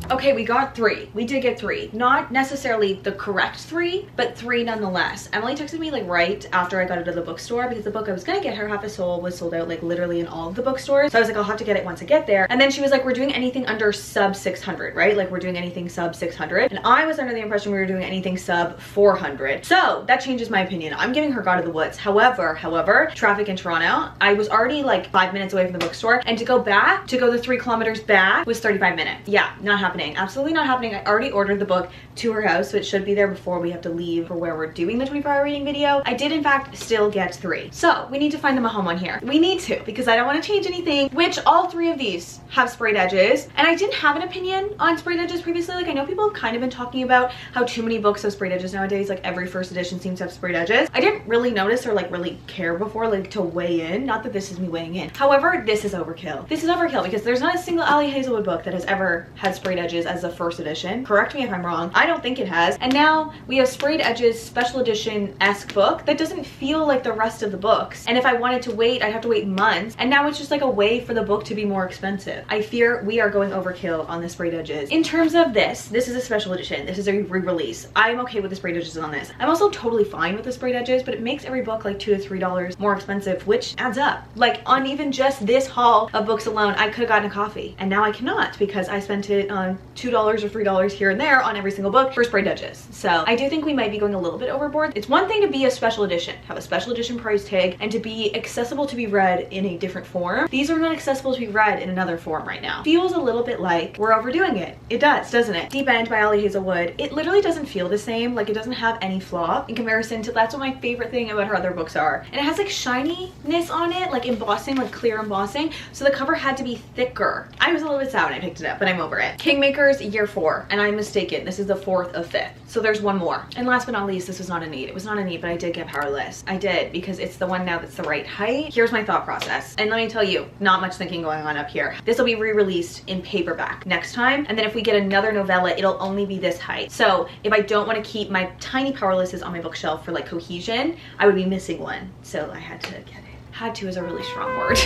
Speaker 1: Okay, we got 3. We did get 3. Not necessarily the correct 3, but 3 nonetheless. Emily texted me like right after I got out of the bookstore because the book I was gonna get her, Half a Soul, was sold out like literally in all of the bookstores. So I was like, I'll have to get it once I get there. And then she was like, we're doing anything under sub 600, right? Like we're doing anything sub 600. And I was under the impression we were doing anything sub 400. So that changes my opinion. I'm giving her God of the Woods. However, traffic in Toronto, I was already like 5 minutes away from the bookstore, and to go the 3 kilometers back was 35 minutes. Yeah, not happening. Absolutely not happening. I already ordered the book to her house, so it should be there before we have to leave for where we're doing the 24-hour reading video. I did in fact still get 3. So we need to find them a home on here. We need to, because I don't want to change anything, which all 3 of these have sprayed edges. And I didn't have an opinion on sprayed edges previously. Like I know people have kind of been talking about how too many books have sprayed edges nowadays. Like every first edition seems to have sprayed edges. I didn't really notice or like really care before, like to weigh in. Not that this is me weighing in. However, this is overkill. This is overkill because there's not a single Ali Hazelwood book that has ever had sprayed edges as a first edition. Correct me if I'm wrong. I don't think it has. And now we have sprayed edges special edition-esque book that doesn't feel like the rest of the books. And if I wanted to wait, I'd have to wait months. And now it's just like a way for the book to be more expensive. I fear we are going overkill on the sprayed edges. In terms of this is a special edition. This is a re-release. I'm okay with the sprayed edges on this. I'm also totally fine with the sprayed edges, but it makes every book like $2 to $3 more expensive, which adds up. Like on even just this haul of books alone, I could have gotten a coffee. And now I cannot because I spent it on $2 or $3 here and there on every single book for sprayed edges. So I do think we might be going a little bit overboard. It's one thing to be a special edition, have a special edition price tag, and to be accessible to be read in a different form. These are not accessible to be read in another form right now. Feels a little bit like we're overdoing it. It does, doesn't it? Deep End by Ali Hazelwood. It literally doesn't feel the same. Like it doesn't have any flaw in comparison to, that's what my favorite thing about her other books are. And it has like shininess on it, like embossing, like clear embossing. So the cover had to be thicker. I was a little bit sad when I picked it up, but I'm over it. Kingmaker year's year 4, and I'm mistaken. This is the 4th of 5th. So there's one more. And last but not least, this was not a need. It was not a need, but I did get powerless. I did, because it's the one now that's the right height. Here's my thought process. And let me tell you, not much thinking going on up here. This will be re-released in paperback next time. And then if we get another novella, it'll only be this height. So if I don't want to keep my tiny powerlesses on my bookshelf for like cohesion, I would be missing one. So I had to get it. Had to is a really strong word.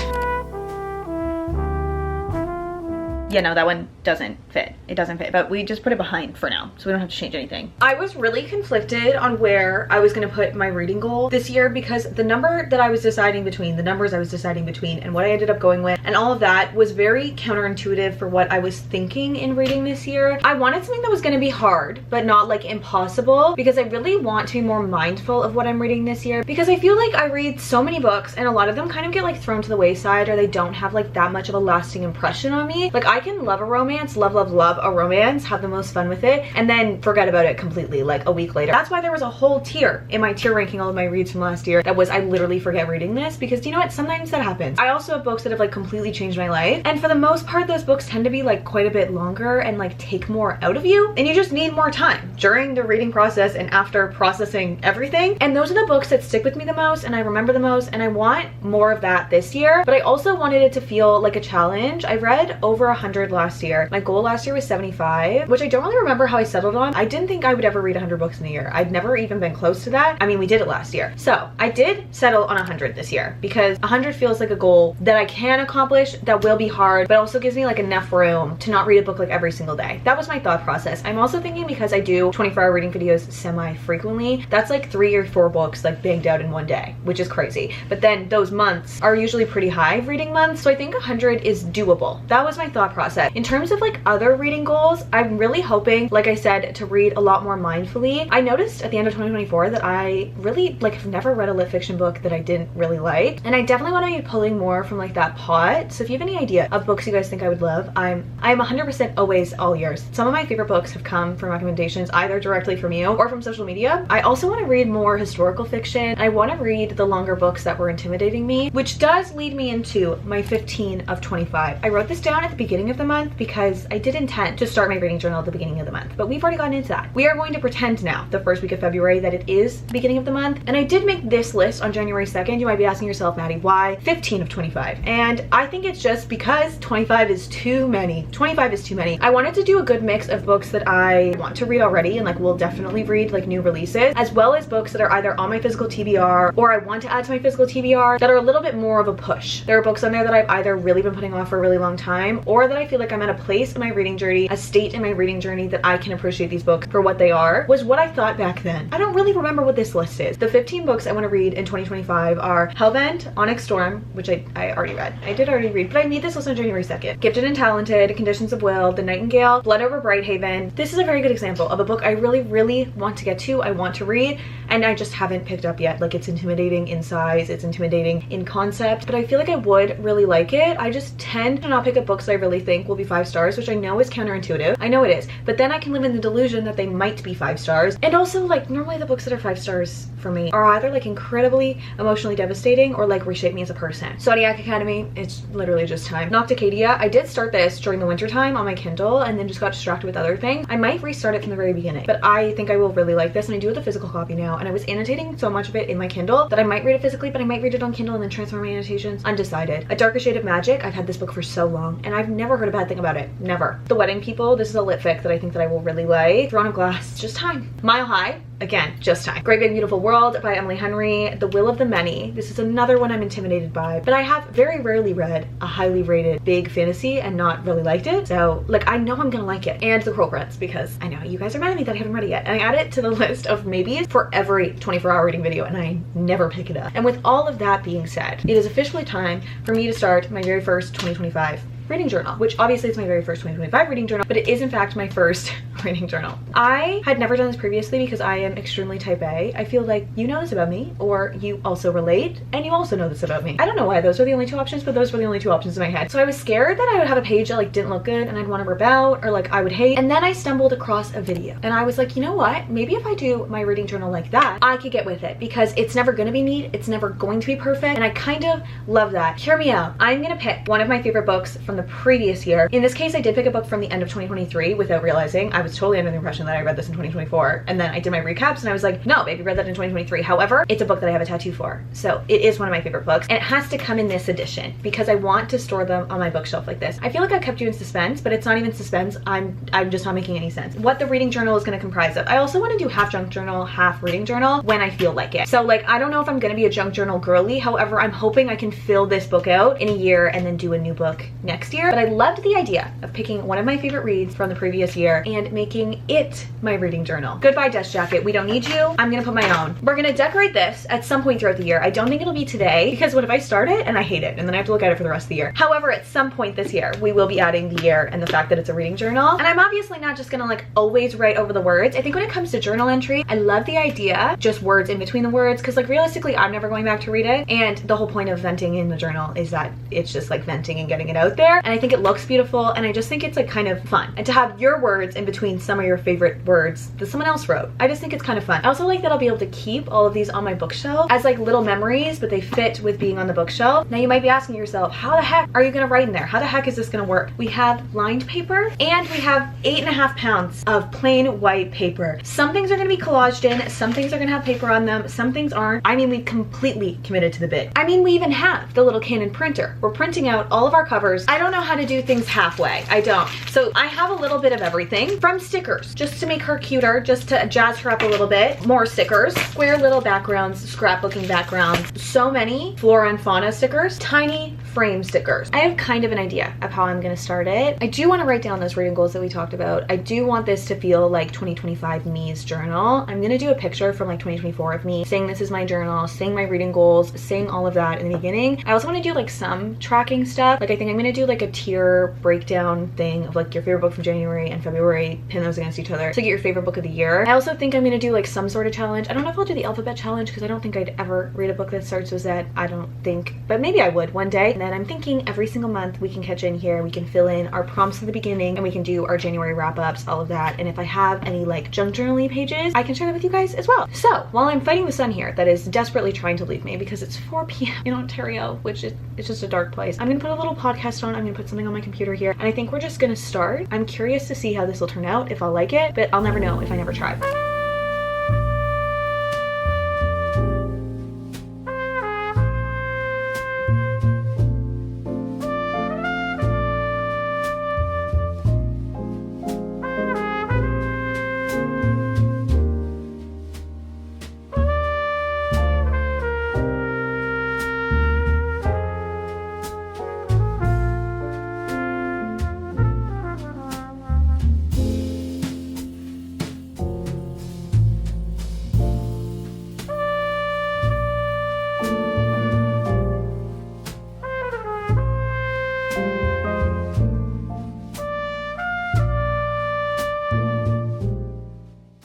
Speaker 1: Yeah, no, that one doesn't fit. It doesn't fit, but we just put it behind for now, so we don't have to change anything. I was really conflicted on where I was gonna put my reading goal this year, because the number that I was deciding between, the numbers I was deciding between, and what I ended up going with, and all of that was very counterintuitive for what I was thinking in reading this year. I wanted something that was gonna be hard, but not like impossible, because I really want to be more mindful of what I'm reading this year, because I feel like I read so many books, and a lot of them kind of get like thrown to the wayside, or they don't have like that much of a lasting impression on me. Like, I can love a romance, love a romance, have the most fun with it, and then forget about it completely like a week later. That's why there was a whole tier in my tier ranking all of my reads from last year that was I literally forget reading this, because you know what, sometimes that happens. I also have books that have like completely changed my life, and for the most part those books tend to be like quite a bit longer and like take more out of you, and you just need more time during the reading process and after processing everything. And those are the books that stick with me the most and I remember the most, and I want more of that this year. But I also wanted it to feel like a challenge. I read over 100 last year. My goal last year was 75, which I don't really remember how I settled on. I didn't think I would ever read 100 books in a year. I'd never even been close to that. I mean, we did it last year. So I did settle on 100 this year, because 100 feels like a goal that I can accomplish, that will be hard, but also gives me like enough room to not read a book like every single day. That was my thought process. I'm also thinking, because I do 24-hour reading videos semi-frequently, that's like 3 or 4 books like banged out in one day, which is crazy. But then those months are usually pretty high reading months, so I think 100 is doable. That was my thought process. In terms of like other reading goals, I'm really hoping, like I said, to read a lot more mindfully. I noticed at the end of 2024 that I really like have never read a lit fiction book that I didn't really like, and I definitely want to be pulling more from like that pot. So if you have any idea of books you guys think I would love, I'm 100% always all yours. Some of my favorite books have come from recommendations either directly from you or from social media. I also want to read more historical fiction. I want to read the longer books that were intimidating me, which does lead me into my 15 of 25. I wrote this down at the beginning of the month because I did intend to start my reading journal at the beginning of the month, but we've already gotten into that. We are going to pretend now, the first week of February, that it is the beginning of the month. And I did make this list on January 2nd. You might be asking yourself, Maddie, why 15 of 25? And I think it's just because 25 is too many. 25 is too many. I wanted to do a good mix of books that I want to read already and like will definitely read, like new releases, as well as books that are either on my physical TBR or I want to add to my physical TBR that are a little bit more of a push. There are books on there that I've either really been putting off for a really long time, or that I feel like I'm at a place in my reading journey, a state in my reading journey that I can appreciate these books for what they are, was what I thought back then. I don't really remember what this list is. The 15 books I want to read in 2025 are Hellbent, Onyx Storm, which I already read. I did already read, but I made this list on January 2nd. Gifted and Talented, Conditions of Will, The Nightingale, Blood Over Brighthaven. This is a very good example of a book I really want to get to, I want to read, and I just haven't picked up yet. Like, it's intimidating in size, it's intimidating in concept, but I feel like I would really like it. I just tend to not pick up books that I really think will be 5 stars, which I know is counterintuitive. I know it is, but then I can live in the delusion that they might be 5 stars. And also, like, normally the books that are 5 stars for me are either like incredibly emotionally devastating or like reshape me as a person. Zodiac Academy, it's literally just time. Nocticadia, I did start this during the winter time on my Kindle and then just got distracted with other things. I might restart it from the very beginning, but I think I will really like this, and I do have the physical copy now, and I was annotating so much of it in my Kindle that I might read it physically, but I might read it on Kindle and then transfer my annotations. Undecided. A Darker Shade of Magic, I've had this book for so long and I've never heard a bad thing about it. Never. The Wedding People, this is a lit fic that I think that I will really like. Throne of Glass, just time. Mile High, again, just time. Great Big Beautiful World by Emily Henry. The Will of the Many, this is another one I'm intimidated by, but I have very rarely read a highly rated big fantasy and not really liked it, so like I know I'm gonna like it. And The Cruel Prince, because I know you guys are mad at me that I haven't read it yet, and I add it to the list of maybes for every 24-hour reading video, and I never pick it up. And with all of that being said, it is officially time for me to start my very first 2025 reading journal, which obviously is my very first 2025 reading journal, but it is in fact my first reading journal. I had never done this previously because I am extremely type A. I feel like you know this about me, or you also relate, and you also know this about me. I don't know why those were the only 2 options, but those were the only 2 options in my head. So I was scared that I would have a page that like didn't look good and I'd want to rip out, or like I would hate. And then I stumbled across a video and I was like, you know what? Maybe if I do my reading journal like that, I could get with it, because it's never gonna be neat, it's never going to be perfect, and I kind of love that. Hear me out. I'm gonna pick one of my favorite books from the the previous year. In this case, I did pick a book from the end of 2023 without realizing. I was totally under the impression that I read this in 2024, and then I did my recaps and I was like, no, baby, read that in 2023. However, it's a book that I have a tattoo for, so it is one of my favorite books, and it has to come in this edition because I want to store them on my bookshelf like this. I feel like I kept you in suspense, but it's not even suspense. I'm just not making any sense. What the reading journal is going to comprise of. I also want to do half junk journal, half reading journal when I feel like it. So like, I don't know if I'm going to be a junk journal girly. However, I'm hoping I can fill this book out in a year and then do a new book next year. But I loved the idea of picking one of my favorite reads from the previous year and making it my reading journal. Goodbye, desk jacket. We don't need you. I'm going to put my own. We're going to decorate this at some point throughout the year. I don't think it'll be today because what if I start it and I hate it and then I have to look at it for the rest of the year. However, at some point this year, we will be adding the year and the fact that it's a reading journal. And I'm obviously not just gonna like always write over the words. I think when it comes to journal entry, I love the idea, just words in between the words, because like realistically, I'm never going back to read it. And the whole point of venting in the journal is that it's just like venting and getting it out there. And I think it looks beautiful and I just think it's like kind of fun. And to have your words in between some of your favorite words that someone else wrote, I just think it's kind of fun. I also like that I'll be able to keep all of these on my bookshelf as like little memories, but they fit with being on the bookshelf. Now you might be asking yourself, how the heck are you gonna write in there? How the heck is this gonna work? We have lined paper and we have 8.5 pounds of plain white paper. Some things are gonna be collaged in, some things are gonna have paper on them, some things aren't. I mean, we completely committed to the bit. I mean, we even have the little Canon printer. We're printing out all of our covers. I don't know how to do things halfway. I don't. So I have a little bit of everything, from stickers, just to make her cuter, just to jazz her up a little bit. More stickers, square little backgrounds, scrapbooking backgrounds, so many flora and fauna stickers, tiny frame stickers. I have kind of an idea of how I'm gonna start it. I do want to write down those reading goals that we talked about. I do want this to feel like 2025 me's journal. I'm gonna do a picture from like 2024 of me saying this is my journal, saying my reading goals, saying all of that in the beginning. I also want to do like some tracking stuff. Like I think I'm gonna do like a tier breakdown thing of like your favorite book from January and February, pin those against each other to get your favorite book of the year. I also think I'm gonna do like some sort of challenge. I don't know if I'll do the alphabet challenge because I don't think I'd ever read a book that starts with Z. I don't think, but maybe I would one day. And then I'm thinking every single month we can catch in here, we can fill in our prompts at the beginning, and we can do our January wrap-ups, all of that. And if I have any like junk journaling pages, I can share that with you guys as well. So while I'm fighting the sun here that is desperately trying to leave me because it's 4 p.m. in Ontario, which is, it's just a dark place, I'm gonna put a little podcast on. I'm gonna put something on my computer here, and I think we're just gonna start. I'm curious to see how this will turn out, if I'll like it, but I'll never know if I never try.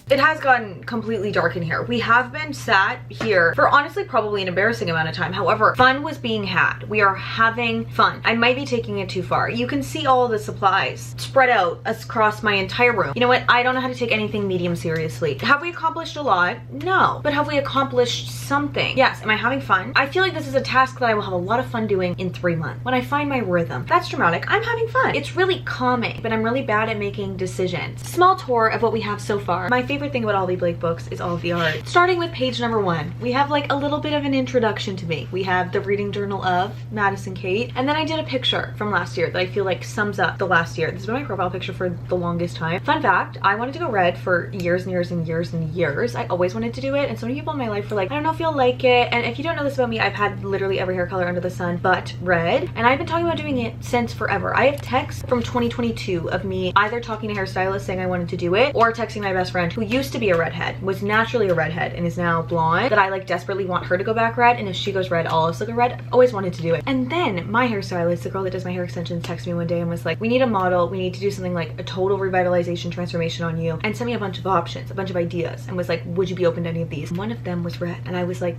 Speaker 1: It has gotten completely dark in here. We have been sat here for honestly probably an embarrassing amount of time. However, fun was being had. We are having fun. I might be taking it too far. You can see all the supplies spread out across my entire room. You know what? I don't know how to take anything medium seriously. Have we accomplished a lot? No. But have we accomplished something? Yes. Am I having fun? I feel like this is a task that I will have a lot of fun doing in 3 months. When I find my rhythm. That's dramatic. I'm having fun. It's really calming, but I'm really bad at making decisions. Small tour of what we have so far. My favorite thing about Ollie Blake books is all of the art. Starting with page number 1, we have like a little bit of an introduction to me. We have the reading journal of Madison Kate, and then I did a picture from last year that I feel like sums up the last year. This has been my profile picture for the longest time. Fun fact, I wanted to go red for years and years and years and years. I always wanted to do it, and so many people in my life were like, I don't know if you'll like it. And if you don't know this about me, I've had literally every hair color under the sun but red, and I've been talking about doing it since forever. I have texts from 2022 of me either talking to hairstylists saying I wanted to do it, or texting my best friend who used to be a redhead, was naturally a redhead and is now blonde, that I like desperately want her to go back red, and if she goes red I'll also go red. I've always wanted to do it. And then my hairstylist, the girl that does my hair extensions, texted me one day and was like, we need a model, we need to do something like a total revitalization transformation on you, and sent me a bunch of options, a bunch of ideas, and was like, would you be open to any of these? And one of them was red, and I was like,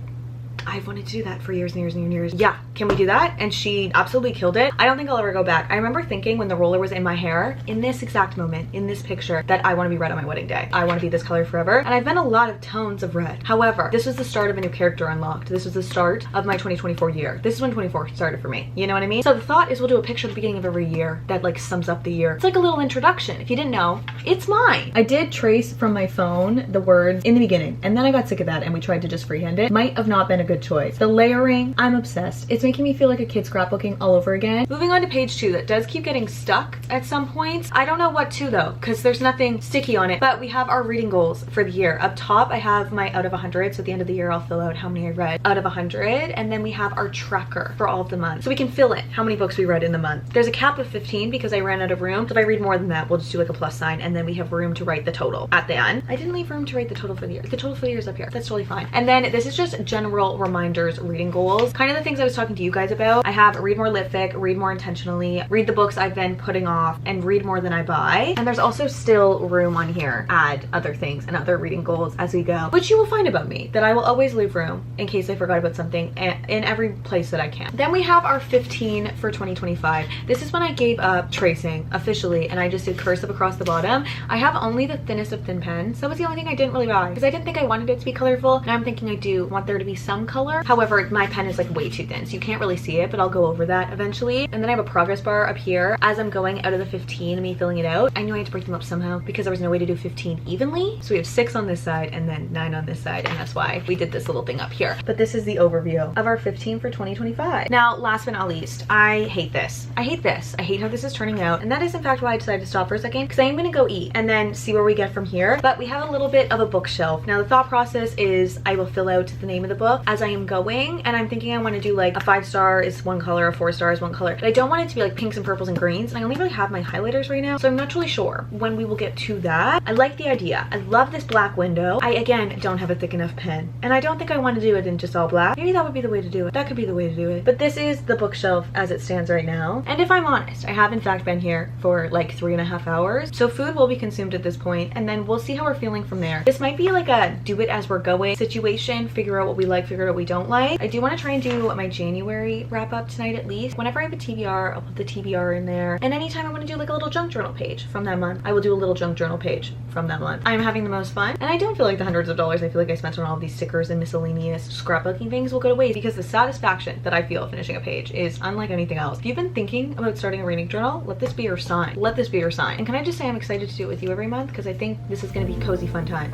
Speaker 1: I've wanted to do that for years and years and years. Yeah, can we do that? And she absolutely killed it. I don't think I'll ever go back. I remember thinking when the roller was in my hair, in this exact moment, in this picture, that I want to be red on my wedding day. I want to be this color forever. And I've been a lot of tones of red. However, this was the start of a new character unlocked. This was the start of my 2024 year. This is when 24 started for me. You know what I mean? So the thought is we'll do a picture at the beginning of every year that like sums up the year. It's like a little introduction. If you didn't know, it's mine. I did trace from my phone the words in the beginning, and then I got sick of that and we tried to just freehand it. Might have not been a good choice. The layering, I'm obsessed. It's making me feel like a kid scrapbooking all over again. Moving on to page 2, that does keep getting stuck at some points. I don't know what to though, because there's nothing sticky on it, but we have our reading goals for the year. Up top, I have my out of 100. So at the end of the year, I'll fill out how many I read out of 100. And then we have our tracker for all of the months. So we can fill in how many books we read in the month. There's a cap of 15 because I ran out of room. So if I read more than that, we'll just do like a plus sign, and then we have room to write the total at the end. I didn't leave room to write the total for the year. The total for the year is up here. That's totally fine. And then this is just general reminders, reading goals. Kind of the things I was talking to you guys about. I have read more lit fic, read more intentionally, read the books I've been putting off, and read more than I buy. And there's also still room on here, add other things and other reading goals as we go, which you will find about me, that I will always leave room in case I forgot about something in every place that I can. Then we have our 15 for 2025. This is when I gave up tracing officially and I just did cursive across the bottom. I have only the thinnest of thin pens. That was the only thing I didn't really buy because I didn't think I wanted it to be colorful. Now I'm thinking I do want there to be some color. However, my pen is like way too thin, so you can't really see it, but I'll go over that eventually. And then I have a progress bar up here as I'm going out of the 15, me filling it out. I knew I had to break them up somehow because there was no way to do 15 evenly. So we have 6 on this side and then 9 on this side, and that's why we did this little thing up here. But this is the overview of our 15 for 2025. Now, last but not least, I hate this. I hate this. I hate how this is turning out. And that is in fact why I decided to stop for a second, because I am gonna go eat and then see where we get from here. But we have a little bit of a bookshelf. Now the thought process is I will fill out the name of the book as I am going, and I'm thinking I want to do like a 5-star is one color, a 4-star is one color, but I don't want it to be like pinks and purples and greens, and I only really have my highlighters right now, so I'm not really sure when we will get to that. I like the idea. I love this black window. I again don't have a thick enough pen, and I don't think I want to do it in just all black. Maybe that would be the way to do it. That could be the way to do it. But this is the bookshelf as it stands right now, and if I'm honest, I have in fact been here for like 3.5 hours, so food will be consumed at this point, and then we'll see how we're feeling from there. This might be like a do it as we're going situation, figure out what we like, figure out what we don't like. I do want to try and do my January wrap up tonight at least. Whenever I have a TBR, I'll put the TBR in there, and anytime I want to do like a little junk journal page from that month, I will do a little junk journal page from that month. I'm having the most fun, and I don't feel like the hundreds of dollars I feel like I spent on all of these stickers and miscellaneous scrapbooking things will go to waste, because the satisfaction that I feel finishing a page is unlike anything else. If you've been thinking about starting a reading journal, let this be your sign. Let this be your sign. And can I just say I'm excited to do it with you every month, because I think this is going to be cozy fun time.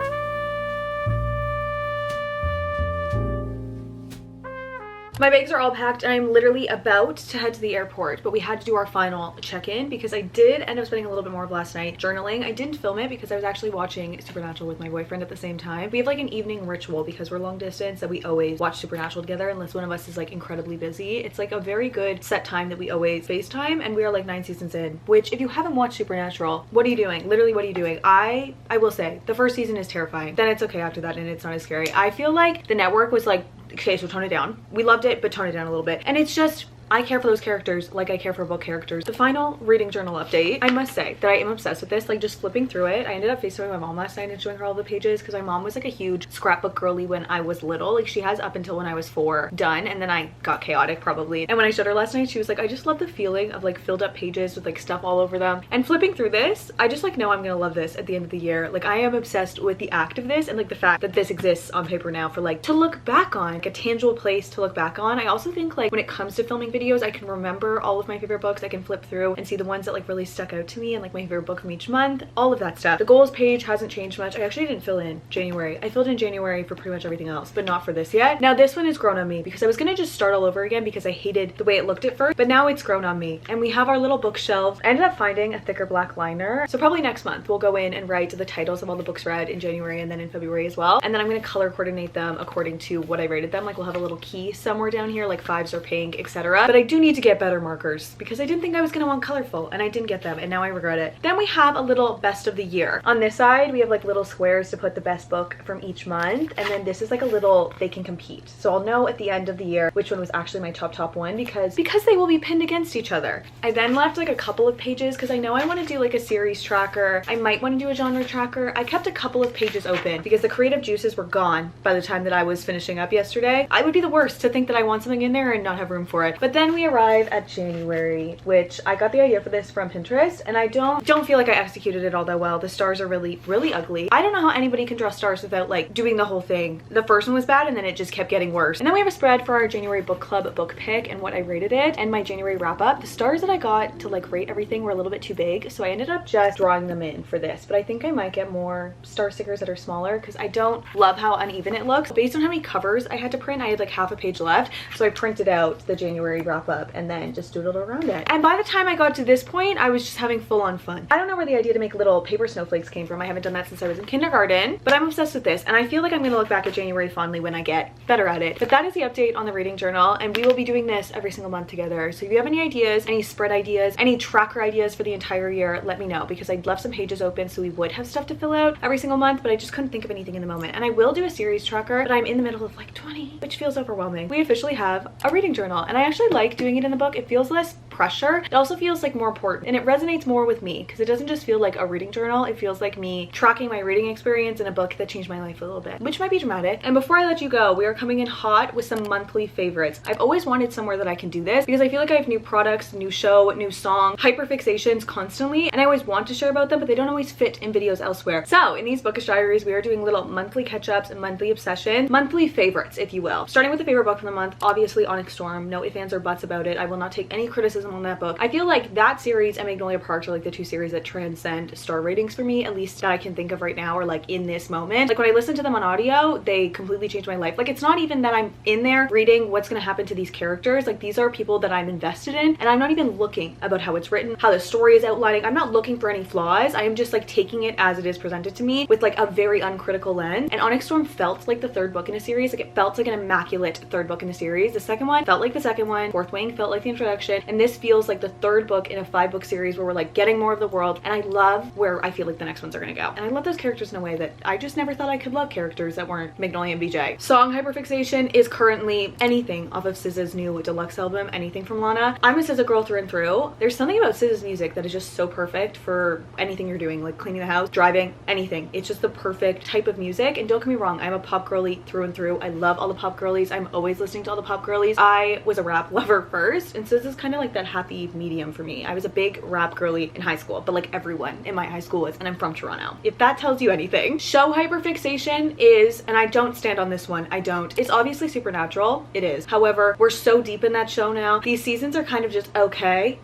Speaker 1: My bags are all packed and I'm literally about to head to the airport, but we had to do our final check-in because I did end up spending a little bit more of last night journaling. I didn't film it because I was actually watching Supernatural with my boyfriend at the same time. We have like an evening ritual because we're long distance that we always watch Supernatural together unless one of us is like incredibly busy. It's like a very good set time that we always FaceTime, and we are like 9 seasons in, which if you haven't watched Supernatural, what are you doing? Literally, what are you doing? I will say the first season is terrifying. Then it's okay after that and it's not as scary. I feel like the network was like, okay, so tone it down. We loved it, but tone it down a little bit. And it's just, I care for those characters like I care for book characters. The final reading journal update, I must say that I am obsessed with this, like just flipping through it. I ended up FaceTiming my mom last night and showing her all the pages because my mom was like a huge scrapbook girly when I was little. Like she has up until when I was 4 done, and then I got chaotic probably. And when I showed her last night, she was like, I just love the feeling of like filled up pages with like stuff all over them. And flipping through this, I just like know I'm gonna love this at the end of the year. Like I am obsessed with the act of this and like the fact that this exists on paper now for like to look back on, like a tangible place to look back on. I also think like when it comes to filming videos, I can remember all of my favorite books. I can flip through and see the ones that like really stuck out to me and like my favorite book from each month, all of that stuff. The goals page hasn't changed much. I actually didn't fill in January. I filled in January for pretty much everything else, but not for this yet. Now this one has grown on me because I was gonna just start all over again because I hated the way it looked at first, but now it's grown on me. And we have our little bookshelf. I ended up finding a thicker black liner, so probably next month we'll go in and write the titles of all the books read in January and then in February as well, and then I'm gonna color coordinate them according to what I rated them. Like we'll have a little key somewhere down here, like 5s are pink, etc. but I do need to get better markers because I didn't think I was gonna want colorful and I didn't get them and now I regret it. Then we have a little best of the year. On this side, we have like little squares to put the best book from each month, and then this is like a little they can compete. So I'll know at the end of the year which one was actually my top one because they will be pinned against each other. I then left like a couple of pages because I know I want to do like a series tracker. I might want to do a genre tracker. I kept a couple of pages open because the creative juices were gone by the time that I was finishing up yesterday. I would be the worst to think that I want something in there and not have room for it. But then we arrive at January, which I got the idea for this from Pinterest, and I don't feel like I executed it all that well. The stars are really ugly. I don't know how anybody can draw stars without like doing the whole thing. The first one was bad and then it just kept getting worse. And then we have a spread for our January book club book pick and what I rated it, and my January wrap up. The stars that I got to like rate everything were a little bit too big, so I ended up just drawing them in for this. But I think I might get more star stickers that are smaller because I don't love how uneven it looks. Based on how many covers I had to print, I had like half a page left, so I printed out the January wrap up and then just doodled around it. And by the time I got to this point, I was just having full-on fun. I don't know where the idea to make little paper snowflakes came from. I haven't done that since I was in kindergarten, but I'm obsessed with this and I feel like I'm gonna look back at January fondly when I get better at it. But that is the update on the reading journal, and we will be doing this every single month together. So if you have any ideas, any spread ideas, any tracker ideas for the entire year, let me know because I left some pages open so we would have stuff to fill out every single month, but I just couldn't think of anything in the moment. And I will do a series tracker, but I'm in the middle of like 20, which feels overwhelming. We officially have a reading journal and I actually like doing it in the book. It feels less pressure. It also feels like more important and it resonates more with me because it doesn't just feel like a reading journal. It feels like me tracking my reading experience in a book that changed my life a little bit, which might be dramatic. And before I let you go, we are coming in hot with some monthly favorites. I've always wanted somewhere that I can do this because I feel like I have new products, new show, new song, hyperfixations constantly, and I always want to share about them, but they don't always fit in videos elsewhere. So in these bookish diaries, we are doing little monthly catch-ups and monthly obsession, monthly favorites, if you will. Starting with the favorite book of the month, obviously Onyx Storm. No ifs, ands, or buts about it. I will not take any criticism on that book. I feel like that series and Magnolia Parks are like the two series that transcend star ratings for me, at least that I can think of right now, or like in this moment. Like when I listen to them on audio, they completely changed my life. Like it's not even that I'm in there reading what's gonna happen to these characters. Like these are people that I'm invested in, and I'm not even looking about how it's written, how the story is outlining. I'm not looking for any flaws. I am just like taking it as it is presented to me with like a very uncritical lens. And Onyx Storm felt like the third book in a series. Like it felt like an immaculate third book in a series. The second one felt like the second one. Fourth Wing felt like the introduction, and this feels like the third book in a 5-book series where we're like getting more of the world, and I love where I feel like the next ones are gonna go. And I love those characters in a way that I just never thought I could love characters that weren't Magnolia and BJ. Song hyperfixation is currently anything off of SZA's new deluxe album, anything from Lana. I'm a SZA girl through and through. There's something about SZA's music that is just so perfect for anything you're doing, like cleaning the house, driving, anything. It's just the perfect type of music. And don't get me wrong, I'm a pop girly through and through. I love all the pop girlies. I'm always listening to all the pop girlies. I was a rap lover first, and SZA's kind of like that happy medium for me. I was a big rap girly in high school, but like everyone in my high school was, and I'm from Toronto, if that tells you anything. Show hyperfixation is, and I don't stand on this one, I don't. It's obviously Supernatural, it is. However, we're so deep in that show now. These seasons are kind of just okay.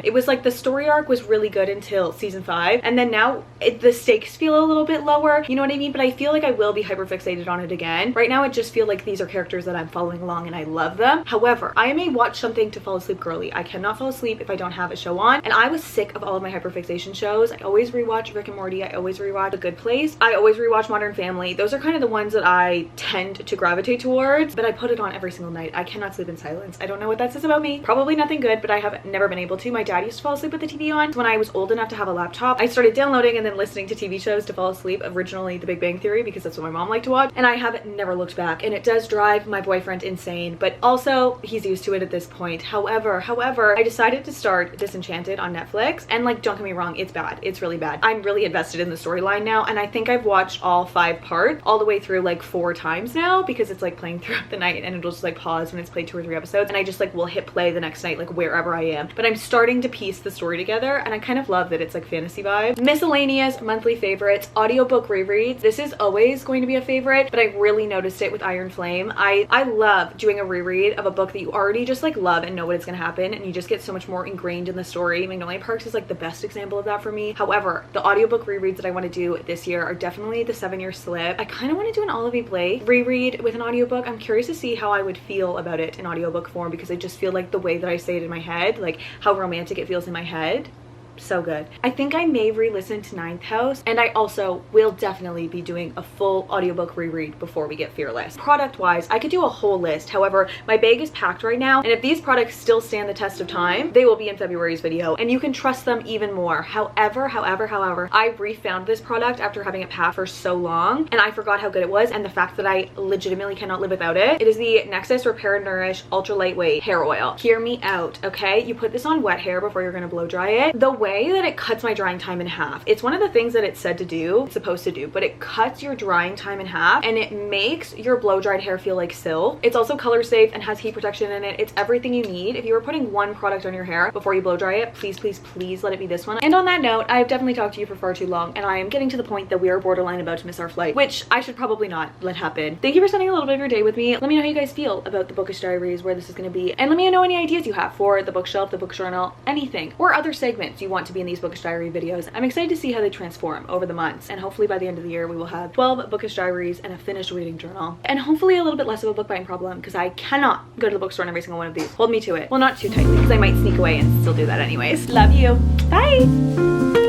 Speaker 1: It was like the story arc was really good until season 5, and then now the stakes feel a little bit lower, you know what I mean? But I feel like I will be hyperfixated on it again. Right now, it just feels like these are characters that I'm following along and I love them. However, I am a watch something to fall asleep girly. I cannot fall asleep if I don't have a show on, and I was sick of all of my hyperfixation shows. I always rewatch Rick and Morty. I always rewatch The Good Place. I always rewatch Modern Family. Those are kind of the ones that I tend to gravitate towards, but I put it on every single night. I cannot sleep in silence. I don't know what that says about me. Probably nothing good, but I have never been able to. My dad used to fall asleep with the TV on. When I was old enough to have a laptop, I started downloading and then listening to TV shows to fall asleep. Originally The Big Bang Theory, because that's what my mom liked to watch, and I have never looked back, and it does drive my boyfriend insane, but also he's used to it at this point. However, I decided to start Disenchanted on Netflix, and like, don't get me wrong, it's bad. It's really bad. I'm really invested in the storyline now, and I think I've watched all 5 parts all the way through like 4 times now, because it's like playing throughout the night, and it'll just like pause when it's played 2 or 3 episodes, and I just like will hit play the next night like wherever I am. But I'm starting to piece the story together, and I kind of love that it's like fantasy vibe. Miscellaneous monthly favorites, audiobook rereads. This is always going to be a favorite, but I really noticed it with Iron Flame. I love doing a reread of a book that you already just like love and know what it's gonna happen, and you just get so much more ingrained in the story. Magnolia Parks is like the best example of that for me. However, the audiobook rereads that I want to do this year are definitely The 7-Year Slip. I kind of want to do an Olivia Blake reread with an audiobook. I'm curious to see how I would feel about it in audiobook form, because I just feel like the way that I say it in my head, like how romantic it feels in my head. so good. I think I may re-listen to Ninth House, and I also will definitely be doing a full audiobook reread before we get Fearless. Product wise, I could do a whole list. However, my bag is packed right now, and if these products still stand the test of time, they will be in February's video, and you can trust them even more. However, I refound this product after having it packed for so long, and I forgot how good it was, and the fact that I legitimately cannot live without it. It is the Nexus Repair and Nourish Ultra Lightweight Hair Oil. Hear me out, okay? You put this on wet hair before you're gonna blow dry it. The way that it cuts my drying time in half, it's one of the things that it's said to do, it's supposed to do, but it cuts your drying time in half, and it makes your blow dried hair feel like silk. It's also color safe and has heat protection in it. It's everything you need. If you were putting one product on your hair before you blow dry it, please, please, please let it be this one. And on that note, I've definitely talked to you for far too long, and I am getting to the point that we are borderline about to miss our flight, which I should probably not let happen. Thank you for spending a little bit of your day with me. Let me know how you guys feel about the Bookish Diaries, where this is going to be, and let me know any ideas you have for the bookshelf, the book journal, anything, or other segments you want to be in these Bookish Diary videos. I'm excited to see how they transform over the months, and hopefully by the end of the year we will have 12 Bookish Diaries and a finished reading journal, and hopefully a little bit less of a book buying problem, because I cannot go to the bookstore on every single one of these. Hold me to it. Well, not too tightly, because I might sneak away and still do that anyways. Love you. Bye.